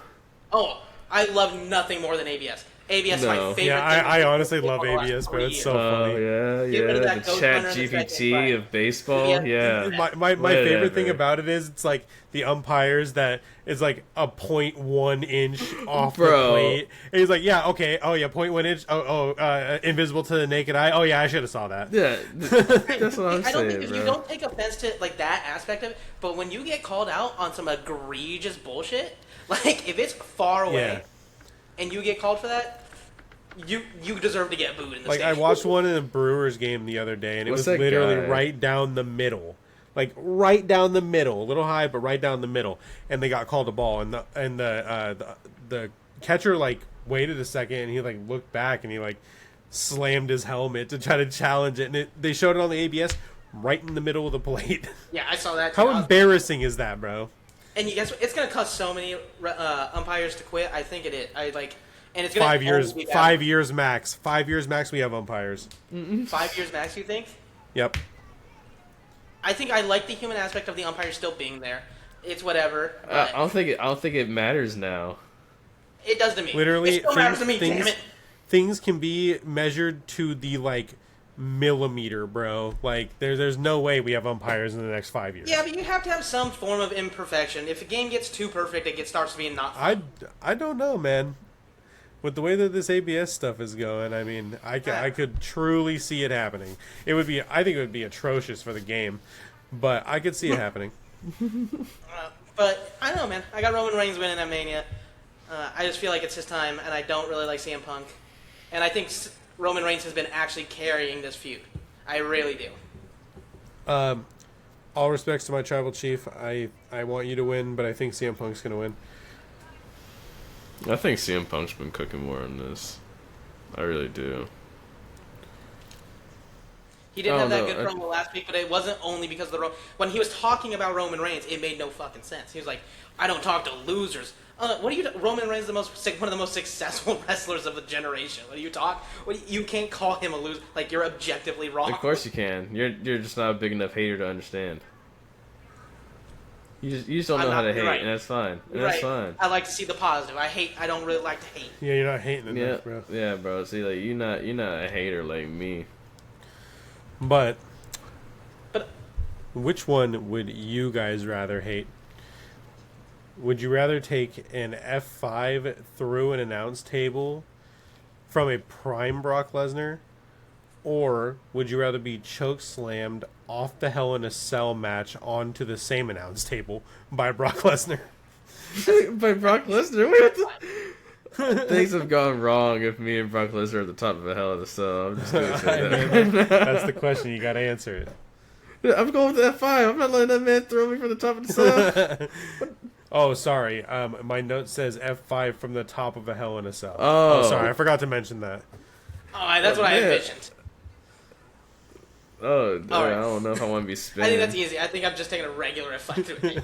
[SPEAKER 3] Oh, I love nothing more than ABS. ABS is my
[SPEAKER 1] No.
[SPEAKER 3] favorite.
[SPEAKER 2] Yeah,
[SPEAKER 3] thing
[SPEAKER 2] I honestly
[SPEAKER 3] in the
[SPEAKER 2] love
[SPEAKER 3] last
[SPEAKER 2] ABS, but
[SPEAKER 3] 40
[SPEAKER 2] it's
[SPEAKER 3] years.
[SPEAKER 2] so funny.
[SPEAKER 3] Get rid of
[SPEAKER 1] The
[SPEAKER 3] that goat
[SPEAKER 1] chat
[SPEAKER 3] runner and the
[SPEAKER 1] GPT
[SPEAKER 3] second
[SPEAKER 1] of baseball.
[SPEAKER 3] Yeah.
[SPEAKER 1] Yeah.
[SPEAKER 2] My favorite thing
[SPEAKER 1] Whatever.
[SPEAKER 2] about it is it's like the umpires that is like a 0.1 inch off the
[SPEAKER 1] Bro.
[SPEAKER 2] plate. And he's like, yeah, okay, oh yeah, 0.1 inch. Invisible to the naked eye. Oh yeah, I should have saw that.
[SPEAKER 1] Yeah, that's what I'm
[SPEAKER 3] I don't think
[SPEAKER 1] saying,
[SPEAKER 3] if
[SPEAKER 1] bro.
[SPEAKER 3] you don't take offense to like that aspect of it, but when you get called out on some egregious bullshit, like if it's far away
[SPEAKER 2] Yeah.
[SPEAKER 3] and you get called for that, you deserve to get booed in the
[SPEAKER 2] Like I
[SPEAKER 3] stadium.
[SPEAKER 2] watched one in a Brewers game the other day, and it
[SPEAKER 1] What's
[SPEAKER 2] was
[SPEAKER 1] that
[SPEAKER 2] literally
[SPEAKER 1] guy?
[SPEAKER 2] right down the middle, like right down the middle, a little high, but right down the middle. And they got called a ball, and the catcher like waited a second, and he like looked back, and he like slammed his helmet to try to challenge it, and they showed it on the ABS right in the middle of the plate.
[SPEAKER 3] Yeah, I saw that.
[SPEAKER 2] How
[SPEAKER 3] too.
[SPEAKER 2] embarrassing is that, bro?
[SPEAKER 3] And you guess what? It's gonna cause so many umpires to quit. I think it is. And it's gonna
[SPEAKER 2] 5 years,
[SPEAKER 3] only be bad.
[SPEAKER 2] 5 years max. 5 years max. We have umpires.
[SPEAKER 3] 5 years max. You think?
[SPEAKER 2] Yep.
[SPEAKER 3] I think I like the human aspect of the umpire still being there. It's whatever.
[SPEAKER 1] I
[SPEAKER 3] But
[SPEAKER 1] don't think it matters now.
[SPEAKER 3] it does to me.
[SPEAKER 2] Literally,
[SPEAKER 3] it still matters to me. Damn it.
[SPEAKER 2] things can be measured to the like millimeter, bro. Like there's no way we have umpires in the next 5 years.
[SPEAKER 3] Yeah, but you have to have some form of imperfection. If a game gets too perfect, starts being not fun.
[SPEAKER 2] I don't know, man. With the way that this ABS stuff is going, I mean, I could truly see it happening. I think it would be atrocious for the game, but I could see it happening.
[SPEAKER 3] But I don't know, man. I got Roman Reigns winning at Mania. I just feel like it's his time, and I don't really like CM Punk. And I think Roman Reigns has been actually carrying this feud. I really do.
[SPEAKER 2] All respects to my tribal chief. I want you to win, but I think CM Punk's gonna win.
[SPEAKER 1] I think CM Punk's been cooking more on this. I really do.
[SPEAKER 3] He didn't
[SPEAKER 1] I
[SPEAKER 3] have
[SPEAKER 1] don't
[SPEAKER 3] that
[SPEAKER 1] know.
[SPEAKER 3] good promo last week, but it wasn't only because of the when he was talking about Roman Reigns, it made no fucking sense. He was like, "I don't talk to losers." What are you? Roman Reigns is one of the most successful wrestlers of the generation. What do you talk? You can't call him a loser. Like you're objectively wrong.
[SPEAKER 1] Of course you can. You're just not a big enough hater to understand. You just don't
[SPEAKER 3] I'm
[SPEAKER 1] know how
[SPEAKER 3] not-
[SPEAKER 1] to hate,
[SPEAKER 3] you're right.
[SPEAKER 1] and that's fine. And
[SPEAKER 3] You're
[SPEAKER 1] that's
[SPEAKER 3] right.
[SPEAKER 1] fine.
[SPEAKER 3] I like to see the positive. I don't really like to hate.
[SPEAKER 2] Yeah, you're not hating
[SPEAKER 1] Yeah,
[SPEAKER 2] enough, bro.
[SPEAKER 1] yeah, bro. See, like you're not a hater like me.
[SPEAKER 2] But
[SPEAKER 3] But
[SPEAKER 2] which one would you guys rather hate? Would you rather take an F5 through an announce table from a prime Brock Lesnar? Or would you rather be choke slammed off the Hell in a Cell match onto the same announce table by Brock Lesnar?
[SPEAKER 1] By Brock Lesnar. What the- Things have gone wrong if me and Brock Lesnar are at the top of a Hell in a Cell. I'm just gonna say that.
[SPEAKER 2] That's the question. You got to answer it.
[SPEAKER 1] I'm going with F5. I'm not letting that man throw me from the top of the cell.
[SPEAKER 2] Oh, sorry. My note says F5 from the top of a Hell in a Cell.
[SPEAKER 1] Oh.
[SPEAKER 2] Sorry, I forgot to mention that.
[SPEAKER 3] Oh, that's what I envisioned.
[SPEAKER 1] Oh,
[SPEAKER 3] All right.
[SPEAKER 1] I don't know if I want to be
[SPEAKER 3] I
[SPEAKER 1] spinning.
[SPEAKER 3] think that's easy. I think I'm just taking a regular F5 through me.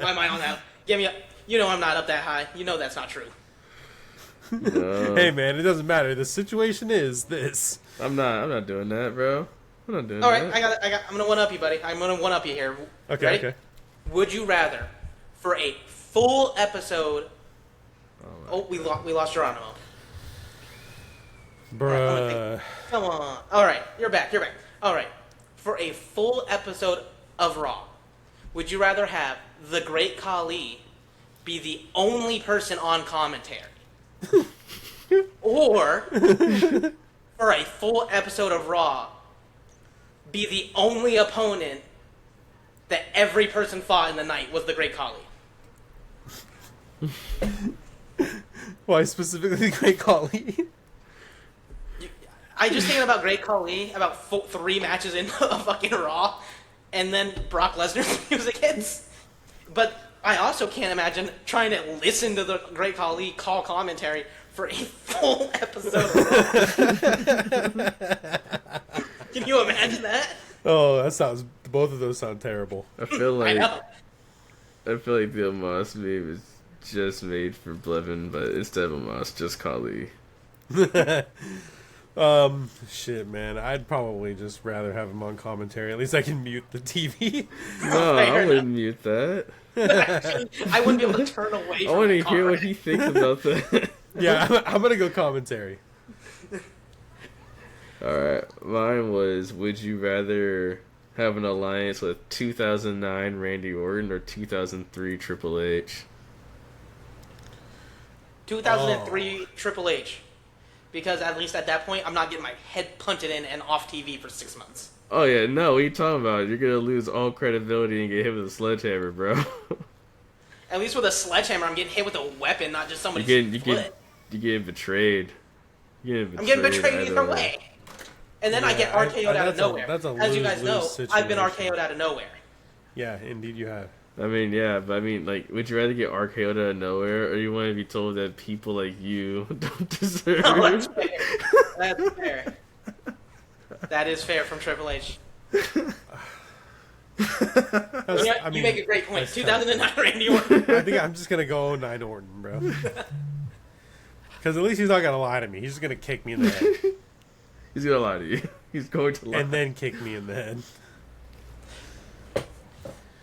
[SPEAKER 3] My mind on that. Give me a... You know I'm not up that high. You know that's not true.
[SPEAKER 1] No.
[SPEAKER 2] Hey, man, it doesn't matter. The situation is this.
[SPEAKER 1] I'm not doing that, bro. I'm not doing
[SPEAKER 3] All right,
[SPEAKER 1] that.
[SPEAKER 3] I'm gonna one up you, buddy. I'm gonna one up you here.
[SPEAKER 2] Okay,
[SPEAKER 3] Ready?
[SPEAKER 2] okay.
[SPEAKER 3] Would you rather, for a full episode? Oh, we lost Geronimo.
[SPEAKER 2] Bruh.
[SPEAKER 3] Come on. All right, you're back. All right, for a full episode of Raw, would you rather have the Great Khali be the only person on commentary, or for a full episode of Raw, be the only opponent that every person fought in the night was the Great Khali?
[SPEAKER 2] Why specifically the Great Khali?
[SPEAKER 3] I just thinking about Great Khali about 3 matches in a fucking Raw, and then Brock Lesnar's music hits. But I also can't imagine trying to listen to the Great Khali call commentary for a full episode of Raw. Can you imagine that?
[SPEAKER 2] Oh, both of those sound terrible.
[SPEAKER 1] I feel like
[SPEAKER 3] I know.
[SPEAKER 1] the Omos meme is just made for Blevin, but instead of Omos, just Kali.
[SPEAKER 2] Shit, man. I'd probably just rather have him on commentary. At least I can mute the TV.
[SPEAKER 1] No, I wouldn't mute that.
[SPEAKER 3] Actually, I wouldn't be able to turn away from
[SPEAKER 1] I want to
[SPEAKER 3] the
[SPEAKER 1] hear what
[SPEAKER 3] car.
[SPEAKER 1] he thinks about that.
[SPEAKER 2] Yeah, I'm gonna go commentary.
[SPEAKER 1] Alright, mine was, would you rather have an alliance with 2009 Randy Orton or 2003 Triple H?
[SPEAKER 3] 2003 Triple H. Because at least at that point, I'm not getting my head punted in and off TV for 6 months.
[SPEAKER 1] Oh yeah, no, what are you talking about? You're gonna lose all credibility and get hit with a sledgehammer, bro.
[SPEAKER 3] At least with a sledgehammer, I'm getting hit with a weapon, not just somebody's
[SPEAKER 1] You're
[SPEAKER 3] foot.
[SPEAKER 1] getting betrayed.
[SPEAKER 3] I'm getting betrayed either way. And then I get RKO'd out of nowhere. As you guys know, I've been RKO'd out of nowhere.
[SPEAKER 2] Yeah, indeed you have.
[SPEAKER 1] I mean, yeah, but I mean, like, would you rather get RKO'd out of nowhere, or you want to be told that people like you don't deserve?
[SPEAKER 3] No, that's fair. That's fair. That is fair from Triple H. You make a great point. 2009 Randy Orton.
[SPEAKER 2] I think I'm just gonna go 09 Orton, bro. Because at least he's not gonna lie to me. He's just gonna kick me in the head.
[SPEAKER 1] He's gonna lie to you. He's going to lie.
[SPEAKER 2] And then kick me in the head.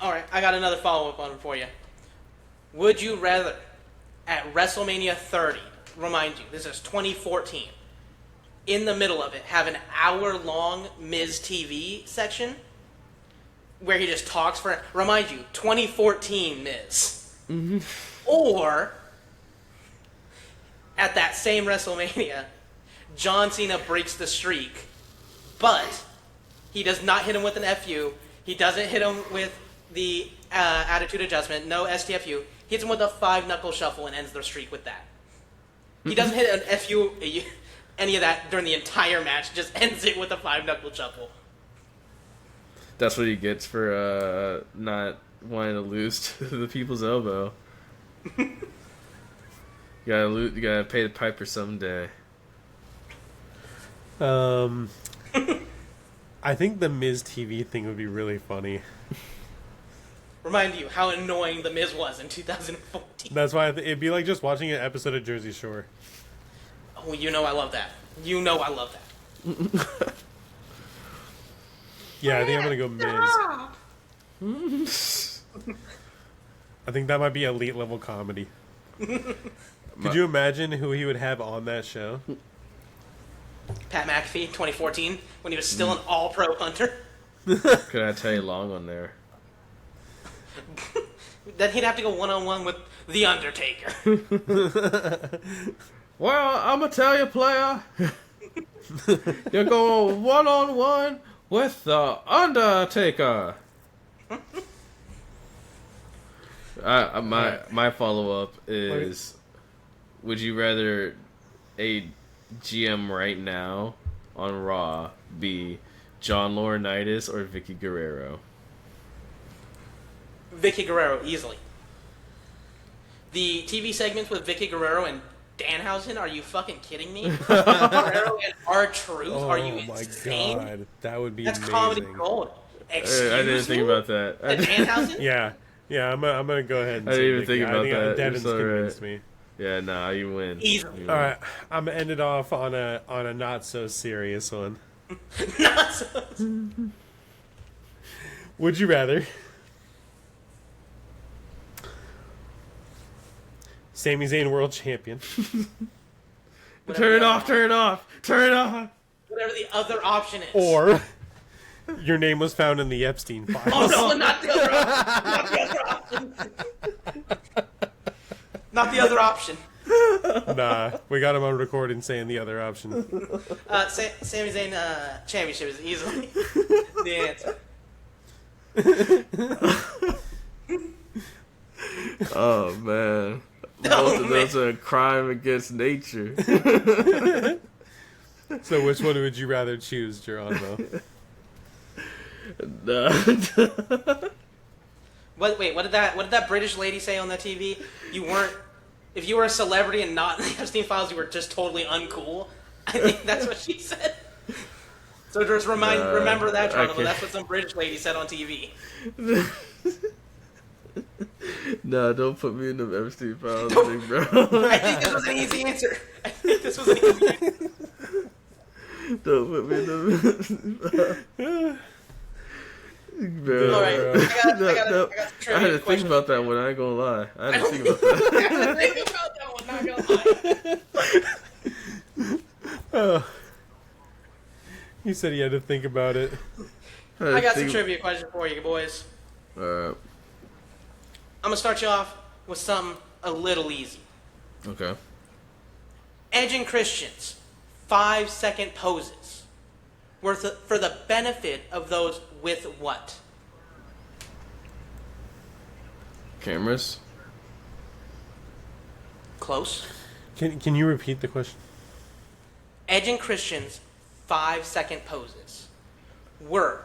[SPEAKER 3] Alright, I got another follow-up on it for you. Would you rather, at WrestleMania 30, remind you, this is 2014, in the middle of it, have an hour-long Miz TV section where he just talks for, remind you, 2014 Miz. Mm-hmm. Or, at that same WrestleMania, John Cena breaks the streak, but he does not hit him with an FU. He doesn't hit him with the attitude adjustment, no STFU. He hits him with a 5-knuckle shuffle and ends their streak with that. He doesn't hit an FU, any of that during the entire match, just ends it with a 5-knuckle shuffle.
[SPEAKER 1] That's what he gets for not wanting to lose to the people's elbow. You gotta pay the piper someday.
[SPEAKER 2] I think the Miz TV thing would be really funny.
[SPEAKER 3] Remind you how annoying The Miz was in 2014.
[SPEAKER 2] That's why it'd be like just watching an episode of Jersey Shore.
[SPEAKER 3] Oh, you know I love that. You know I love that.
[SPEAKER 2] Yeah, I think I'm gonna go Miz. I think that might be elite level comedy. Could you imagine who he would have on that show?
[SPEAKER 3] Pat McAfee, 2014, when he was still an all-pro hunter.
[SPEAKER 1] Could I tell you long on there?
[SPEAKER 3] Then he'd have to go one-on-one with The Undertaker.
[SPEAKER 1] Well, I'm gonna tell you, player. You're going one-on-one with The Undertaker. My follow-up is, would you rather a GM right now on Raw be John Laurinaitis or Vicky Guerrero?
[SPEAKER 3] Vicky Guerrero, easily. The TV segments with Vicky Guerrero and Danhausen, are you fucking kidding me? Guerrero and R-Truth, are you insane?
[SPEAKER 2] Oh my god, that would be
[SPEAKER 3] That's
[SPEAKER 2] amazing.
[SPEAKER 3] comedy gold. Excuse
[SPEAKER 1] I didn't think
[SPEAKER 3] me?
[SPEAKER 1] about that.
[SPEAKER 3] And Danhausen?
[SPEAKER 2] Yeah, I'm gonna go ahead and
[SPEAKER 1] I
[SPEAKER 2] say
[SPEAKER 1] didn't even
[SPEAKER 2] Vicky.
[SPEAKER 1] think about
[SPEAKER 2] I think
[SPEAKER 1] that.
[SPEAKER 2] Devin's
[SPEAKER 1] You're so
[SPEAKER 2] convinced
[SPEAKER 1] right.
[SPEAKER 2] me.
[SPEAKER 1] Yeah, nah, you win.
[SPEAKER 3] Easily.
[SPEAKER 1] You win.
[SPEAKER 2] All right, I'm gonna end it off on a not so serious one.
[SPEAKER 3] Not so.
[SPEAKER 2] Would you rather Sami Zayn world champion
[SPEAKER 1] Turn it off, turn it off, turn it off.
[SPEAKER 3] Whatever the other option is.
[SPEAKER 2] or your name was found in the Epstein files?
[SPEAKER 3] Oh no, not the other option. Not the other option.
[SPEAKER 2] Nah, we got him on recording saying the other option.
[SPEAKER 3] Sami Zayn championship is easily the answer.
[SPEAKER 1] Oh man, both of those are a crime against nature.
[SPEAKER 2] So which one would you rather choose, Geronimo?
[SPEAKER 3] Wait, what did that British lady say on the TV? You weren't. If you were a celebrity and not in the Epstein files, you were just totally uncool. I think that's what she said. So just remember that, Geronimo. That's what some British lady said on TV.
[SPEAKER 1] No, don't put me in the Epstein files, big bro.
[SPEAKER 3] I think this was an easy answer. I think this was an easy answer.
[SPEAKER 1] Don't put me in the bro.
[SPEAKER 3] All right, I got
[SPEAKER 1] I had
[SPEAKER 3] trivia
[SPEAKER 1] to think
[SPEAKER 3] question.
[SPEAKER 1] about that one. I ain't gonna lie. I had to think about
[SPEAKER 3] I
[SPEAKER 1] that.
[SPEAKER 3] had to think about that one, not gonna lie.
[SPEAKER 2] Oh. He said he had to think about it.
[SPEAKER 3] I got some trivia questions for you, boys.
[SPEAKER 1] Alright.
[SPEAKER 3] I'm gonna start you off with something a little easy.
[SPEAKER 1] Okay.
[SPEAKER 3] Edge and Christian's 5-second poses were for the benefit of those with what?
[SPEAKER 1] Cameras.
[SPEAKER 3] Close.
[SPEAKER 2] Can you repeat the question?
[SPEAKER 3] Edge and Christian's 5-second poses were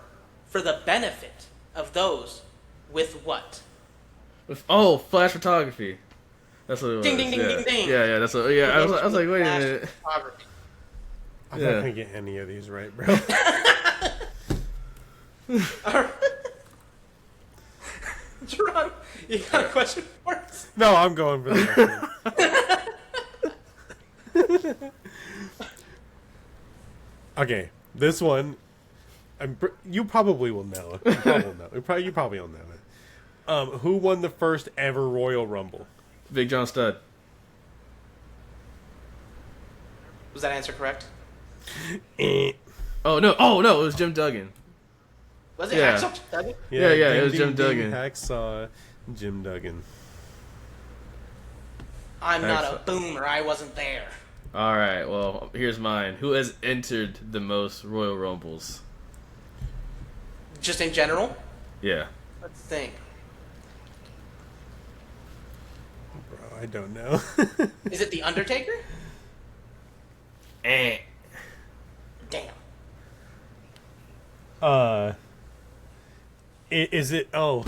[SPEAKER 3] for the benefit of those with what?
[SPEAKER 1] Oh, flash photography. That's what it was.
[SPEAKER 3] Ding, ding, ding,
[SPEAKER 1] yeah.
[SPEAKER 3] ding, ding.
[SPEAKER 1] Yeah, that's what. Yeah, I was like, wait a minute.
[SPEAKER 3] Photography.
[SPEAKER 2] I'm
[SPEAKER 1] Yeah.
[SPEAKER 2] not gonna get any of these right, bro.
[SPEAKER 3] Jerron, you got a question for us?
[SPEAKER 2] No, I'm going for the next one. Okay, this one, you probably will know. You probably will know it. Who won the first ever Royal Rumble?
[SPEAKER 1] Big John Studd.
[SPEAKER 3] Was that answer correct?
[SPEAKER 1] Oh no! It was Jim Duggan.
[SPEAKER 3] Was it
[SPEAKER 1] Yeah.
[SPEAKER 3] Axel Duggan?
[SPEAKER 1] Yeah, it
[SPEAKER 2] ding,
[SPEAKER 1] was
[SPEAKER 2] ding,
[SPEAKER 1] Jim
[SPEAKER 2] ding,
[SPEAKER 1] Duggan.
[SPEAKER 2] Hacksaw Jim Duggan.
[SPEAKER 3] I'm not a
[SPEAKER 1] Excellent.
[SPEAKER 3] boomer. I wasn't there.
[SPEAKER 1] All right. Well, here's mine. Who has entered the most Royal Rumbles?
[SPEAKER 3] Just in general?
[SPEAKER 1] Yeah.
[SPEAKER 3] Let's think.
[SPEAKER 2] Bro, I don't know.
[SPEAKER 3] Is it The Undertaker?
[SPEAKER 1] Eh.
[SPEAKER 3] Damn.
[SPEAKER 2] Is it? Oh,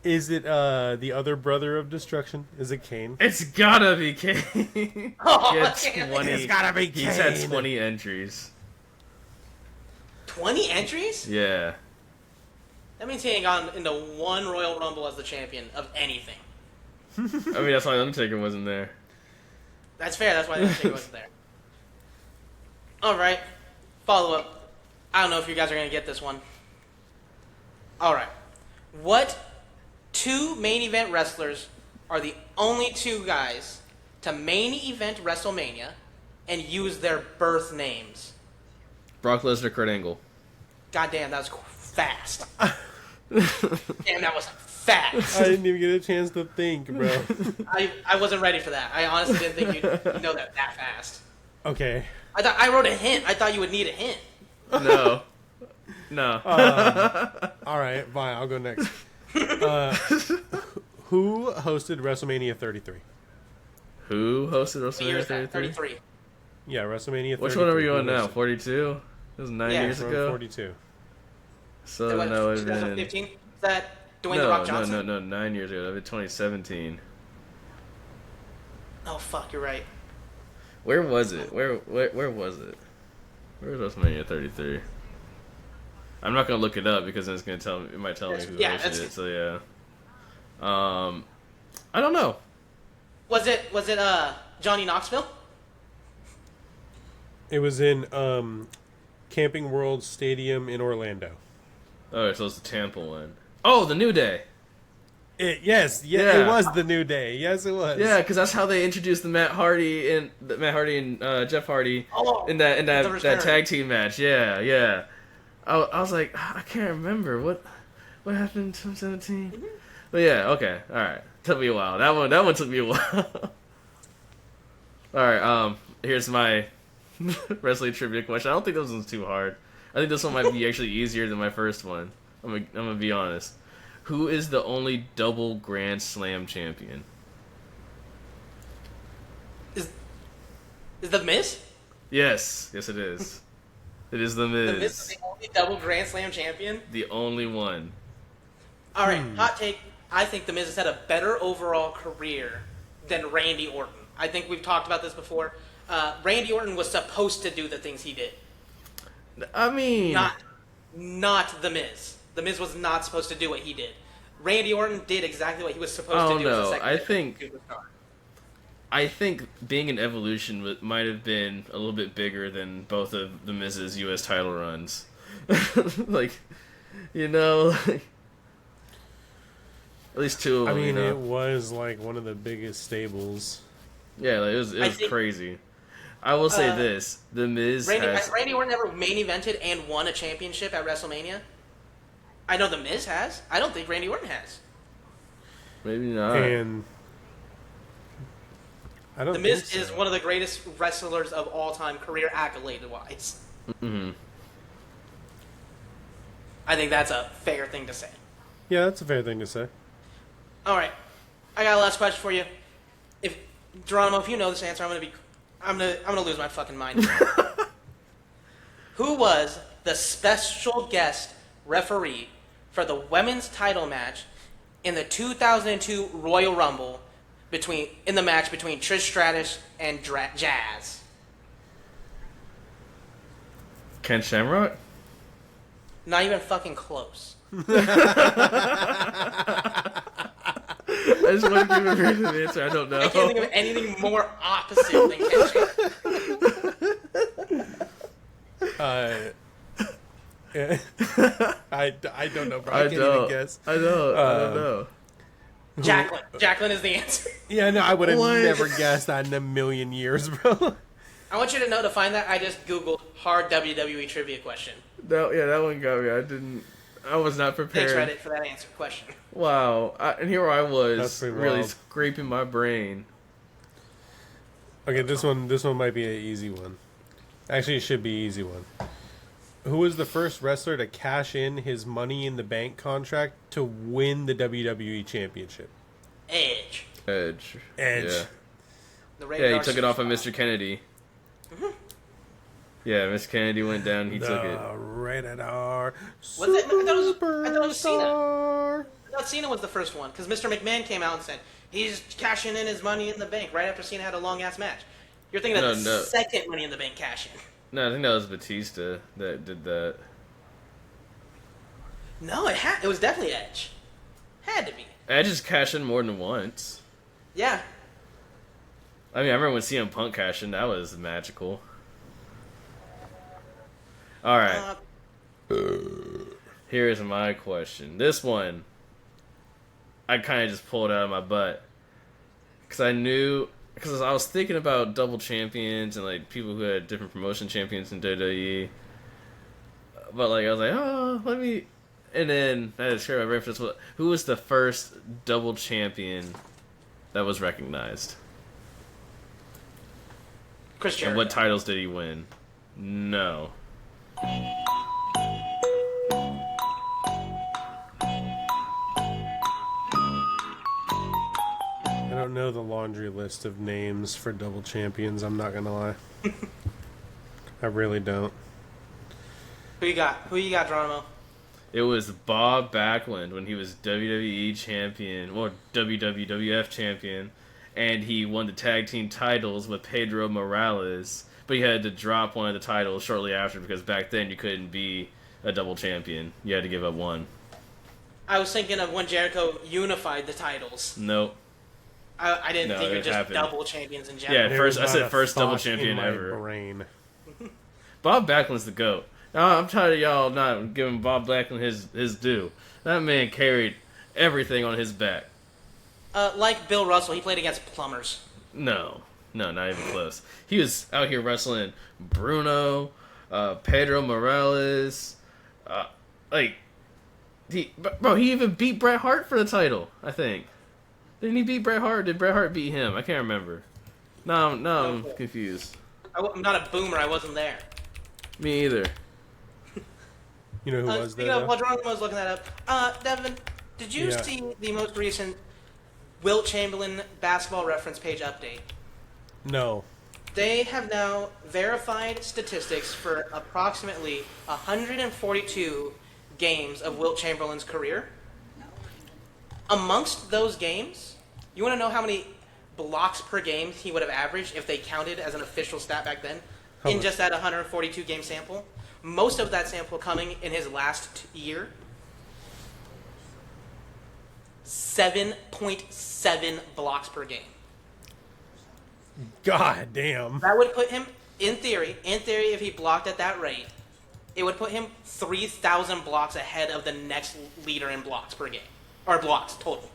[SPEAKER 2] is it the other brother of destruction? Is it Kane?
[SPEAKER 1] It's gotta be Kane.
[SPEAKER 3] Oh,
[SPEAKER 1] He had
[SPEAKER 3] damn it.
[SPEAKER 1] 20.
[SPEAKER 2] It's gotta be
[SPEAKER 1] He's had
[SPEAKER 2] Kane.
[SPEAKER 1] 20 entries.
[SPEAKER 3] 20 entries?
[SPEAKER 1] Yeah.
[SPEAKER 3] That means he ain't gone into one Royal Rumble as the champion of anything.
[SPEAKER 1] I mean, that's why Undertaker wasn't there.
[SPEAKER 3] That's fair. That's why The Undertaker wasn't there. All right. Follow up. I don't know if you guys are going to get this one. All right. What two main event wrestlers are the only two guys to main event WrestleMania and use their birth names?
[SPEAKER 1] Brock Lesnar, Kurt Angle.
[SPEAKER 3] Goddamn, that was fast. Damn, that was fast.
[SPEAKER 2] I didn't even get a chance to think, bro.
[SPEAKER 3] I wasn't ready for that. I honestly didn't think you'd know that fast.
[SPEAKER 2] Okay.
[SPEAKER 3] I wrote a hint. I thought you would need a hint.
[SPEAKER 1] No. No.
[SPEAKER 2] All right, fine. I'll go next. Who hosted WrestleMania 33?
[SPEAKER 1] Who hosted
[SPEAKER 3] What year
[SPEAKER 1] WrestleMania
[SPEAKER 3] is that?
[SPEAKER 1] 33?
[SPEAKER 3] 33.
[SPEAKER 2] Yeah, WrestleMania 33.
[SPEAKER 1] Which one are we
[SPEAKER 2] Who
[SPEAKER 1] on now?
[SPEAKER 2] hosted?
[SPEAKER 1] 42? It was 9
[SPEAKER 3] Yeah,
[SPEAKER 1] years
[SPEAKER 2] We're on
[SPEAKER 1] ago?
[SPEAKER 2] 42.
[SPEAKER 1] So,
[SPEAKER 3] What,
[SPEAKER 1] no, it would have been...
[SPEAKER 3] 2015? Is that Dwayne The Rock Johnson?
[SPEAKER 1] No, 9 years ago. That was 2017.
[SPEAKER 3] Oh fuck, you're right.
[SPEAKER 1] Where was it? Where was it? Where was WrestleMania 33? I'm not gonna look it up because then it's gonna tell me. It might tell me who hosted it. So yeah. I don't know.
[SPEAKER 3] Was it Johnny Knoxville?
[SPEAKER 2] It was in Camping World Stadium in Orlando.
[SPEAKER 1] Oh, so it's the Tampa one. Oh, the New Day.
[SPEAKER 2] It was the New Day. Yes, it was.
[SPEAKER 1] Yeah, because that's how they introduced the Matt Hardy and Jeff Hardy in that tag team match. Yeah. I was like, I can't remember what happened in 2017. Mm-hmm. But yeah, okay, all right. Took me a while. That one took me a while. All right. Here's my wrestling trivia question. I don't think this one's too hard. I think this one might be actually easier than my first one. I'm gonna be honest. Who is the only double Grand Slam champion?
[SPEAKER 3] Is The Miz?
[SPEAKER 1] Yes, it is. It is The Miz.
[SPEAKER 3] The Miz is the only double Grand Slam champion?
[SPEAKER 1] The only one.
[SPEAKER 3] Alright, hot take. I think The Miz has had a better overall career than Randy Orton. I think we've talked about this before. Randy Orton was supposed to do the things he did.
[SPEAKER 1] I mean...
[SPEAKER 3] Not The Miz. The Miz was not supposed to do what he did. Randy Orton did exactly what he was supposed to do.
[SPEAKER 1] No,
[SPEAKER 3] superstar.
[SPEAKER 1] I think being an Evolution might have been a little bit bigger than both of the Miz's U.S. title runs. Like, at least two of them.
[SPEAKER 2] I mean, it was like one of the biggest stables.
[SPEAKER 1] Yeah, like, it was crazy. I will say this: the Miz
[SPEAKER 3] has Randy Orton ever main evented and won a championship at WrestleMania? I know The Miz has. I don't think Randy Orton has.
[SPEAKER 1] Maybe not.
[SPEAKER 2] And I don't.
[SPEAKER 3] The Miz
[SPEAKER 2] think so.
[SPEAKER 3] is one of the greatest wrestlers of all time, career accolade-wise.
[SPEAKER 1] Mm-hmm.
[SPEAKER 3] I think that's a fair thing to say.
[SPEAKER 2] Yeah, that's a fair thing to say.
[SPEAKER 3] All right, I got a last question for you. If Geronimo, if you know this answer, I'm gonna lose my fucking mind. Who was the special guest referee for the women's title match in the 2002 Royal Rumble between Trish Stratus and Jazz?
[SPEAKER 1] Ken Shamrock?
[SPEAKER 3] Not even fucking close.
[SPEAKER 1] I just want to give a random answer. I don't know.
[SPEAKER 3] I can't think of anything more opposite than Ken Shamrock.
[SPEAKER 2] I don't know, bro. I can't even guess.
[SPEAKER 1] I don't know.
[SPEAKER 3] Jacqueline is the answer.
[SPEAKER 2] Yeah, no, I would have never guessed that in a million years, bro.
[SPEAKER 3] I want you to know, to find that, I just Googled hard WWE trivia question.
[SPEAKER 1] That one got me. I was not prepared.
[SPEAKER 3] Thanks, Reddit, for that answer question.
[SPEAKER 1] Wow. And here I was, really scraping my brain.
[SPEAKER 2] Okay, this one might be an easy one. Actually, it should be an easy one. Who was the first wrestler to cash in his Money in the Bank contract to win the WWE Championship?
[SPEAKER 3] Edge.
[SPEAKER 1] Yeah. He took it off of Mr. Kennedy. Mm-hmm. Yeah, Mr. Kennedy went down. He took it.
[SPEAKER 2] Rated R.
[SPEAKER 3] Was it? I thought it was Cena. I thought Cena was the first one, because Mr. McMahon came out and said he's cashing in his Money in the Bank right after Cena had a long ass match. You're thinking of the second Money in the Bank cash in.
[SPEAKER 1] No, I think that was Batista that did that.
[SPEAKER 3] No, it was definitely Edge. Had to be.
[SPEAKER 1] Edge has cashed in more than once.
[SPEAKER 3] Yeah.
[SPEAKER 1] I mean, I remember when CM Punk cashed in. That was magical. All right. Here's my question. This one, I kind of just pulled out of my butt. Because I was thinking about double champions and like people who had different promotion champions in WWE. But like I was like, let me, and then I had to share my brain for this. Who was the first double champion that was recognized?
[SPEAKER 3] Chris Jericho.
[SPEAKER 1] And what titles did he win? No.
[SPEAKER 2] I don't know the laundry list of names for double champions, I'm not gonna lie. I really don't.
[SPEAKER 3] Who you got, Geronimo?
[SPEAKER 1] It was Bob Backlund when he was WWE champion, or WWF champion, and he won the tag team titles with Pedro Morales, but he had to drop one of the titles shortly after because back then you couldn't be a double champion. You had to give up one.
[SPEAKER 3] I was thinking of when Jericho unified the titles.
[SPEAKER 1] Nope.
[SPEAKER 3] I didn't think
[SPEAKER 1] it
[SPEAKER 3] you were just
[SPEAKER 1] happened.
[SPEAKER 3] double champions in general.
[SPEAKER 1] Yeah,
[SPEAKER 2] There
[SPEAKER 1] first
[SPEAKER 2] was
[SPEAKER 1] I
[SPEAKER 2] not
[SPEAKER 1] said
[SPEAKER 2] a
[SPEAKER 1] first double
[SPEAKER 2] thought
[SPEAKER 1] champion
[SPEAKER 2] in my
[SPEAKER 1] ever.
[SPEAKER 2] brain.
[SPEAKER 1] Bob Backlund's the GOAT. Now, I'm tired of y'all not giving Bob Backlund his due. That man carried everything on his back.
[SPEAKER 3] Like Bill Russell, he played against plumbers.
[SPEAKER 1] No, not even close. He was out here wrestling Bruno, Pedro Morales, he even beat Bret Hart for the title, I think. Didn't he beat Bret Hart? Did Bret Hart beat him? I can't remember. No, I'm confused.
[SPEAKER 3] I'm not a boomer, I wasn't there.
[SPEAKER 1] Me either.
[SPEAKER 2] You know who was
[SPEAKER 3] Speaking
[SPEAKER 2] there?
[SPEAKER 3] of, while Jordan was looking that up, Devin, did you see the most recent Wilt Chamberlain basketball reference page update?
[SPEAKER 2] No.
[SPEAKER 3] They have now verified statistics for approximately 142 games of Wilt Chamberlain's career. Amongst those games, you want to know how many blocks per game he would have averaged if they counted as an official stat back then?
[SPEAKER 2] How
[SPEAKER 3] In
[SPEAKER 2] much?
[SPEAKER 3] just that 142 game sample? Most of that sample coming in his last year. 7.7 blocks per game.
[SPEAKER 2] God damn.
[SPEAKER 3] That would put him, in theory, if he blocked at that rate, it would put him 3,000 blocks ahead of the next leader in blocks per game. Or blocks, total.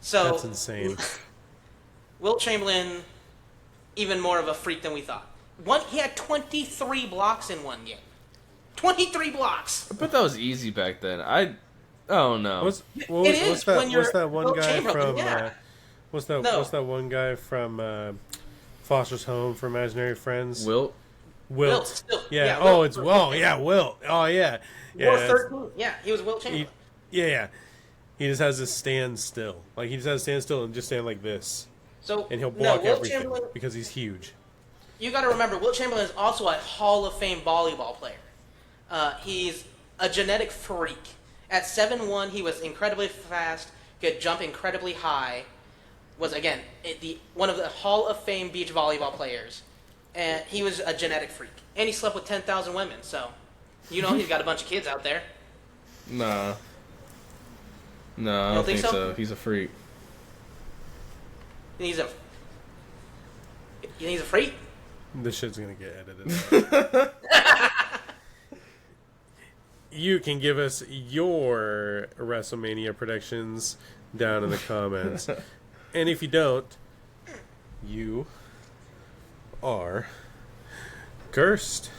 [SPEAKER 3] So
[SPEAKER 2] That's insane.
[SPEAKER 3] Wilt Chamberlain, even more of a freak than we thought. He had 23 blocks in one game. 23 blocks!
[SPEAKER 1] I bet that was easy back then. I don't know.
[SPEAKER 2] What's
[SPEAKER 3] It is
[SPEAKER 2] that?
[SPEAKER 3] when you're
[SPEAKER 2] What's that one
[SPEAKER 3] Wilt
[SPEAKER 2] guy
[SPEAKER 3] Chamberlain,
[SPEAKER 2] from?
[SPEAKER 3] yeah.
[SPEAKER 2] What's that?
[SPEAKER 3] No.
[SPEAKER 2] What's that one guy from Foster's Home for Imaginary Friends?
[SPEAKER 1] Wilt?
[SPEAKER 3] Wilt, still.
[SPEAKER 2] Yeah.
[SPEAKER 3] Wilt.
[SPEAKER 2] It's yeah, Wilt. Oh yeah. Yeah.
[SPEAKER 3] War
[SPEAKER 2] that's-
[SPEAKER 3] 13. Yeah, he was Wilt Chamberlain.
[SPEAKER 2] Yeah. He just has to stand still. Like he just has to stand still and just stand like this,
[SPEAKER 3] So
[SPEAKER 2] and he'll block
[SPEAKER 3] Wilt
[SPEAKER 2] everything
[SPEAKER 3] Chamberlain,
[SPEAKER 2] because he's huge.
[SPEAKER 3] you got to remember, Wilt Chamberlain is also a Hall of Fame volleyball player. He's a genetic freak. At 7'1", he was incredibly fast, could jump incredibly high, was, again, one of the Hall of Fame beach volleyball players. And he was a genetic freak. And he slept with 10,000 women, so he's got a bunch of kids out there.
[SPEAKER 1] Nah. No, I don't think
[SPEAKER 3] so?
[SPEAKER 1] so. He's a freak.
[SPEAKER 3] He's a freak?
[SPEAKER 2] This shit's gonna get edited. You can give us your WrestleMania predictions down in the comments. And if you don't, you are cursed.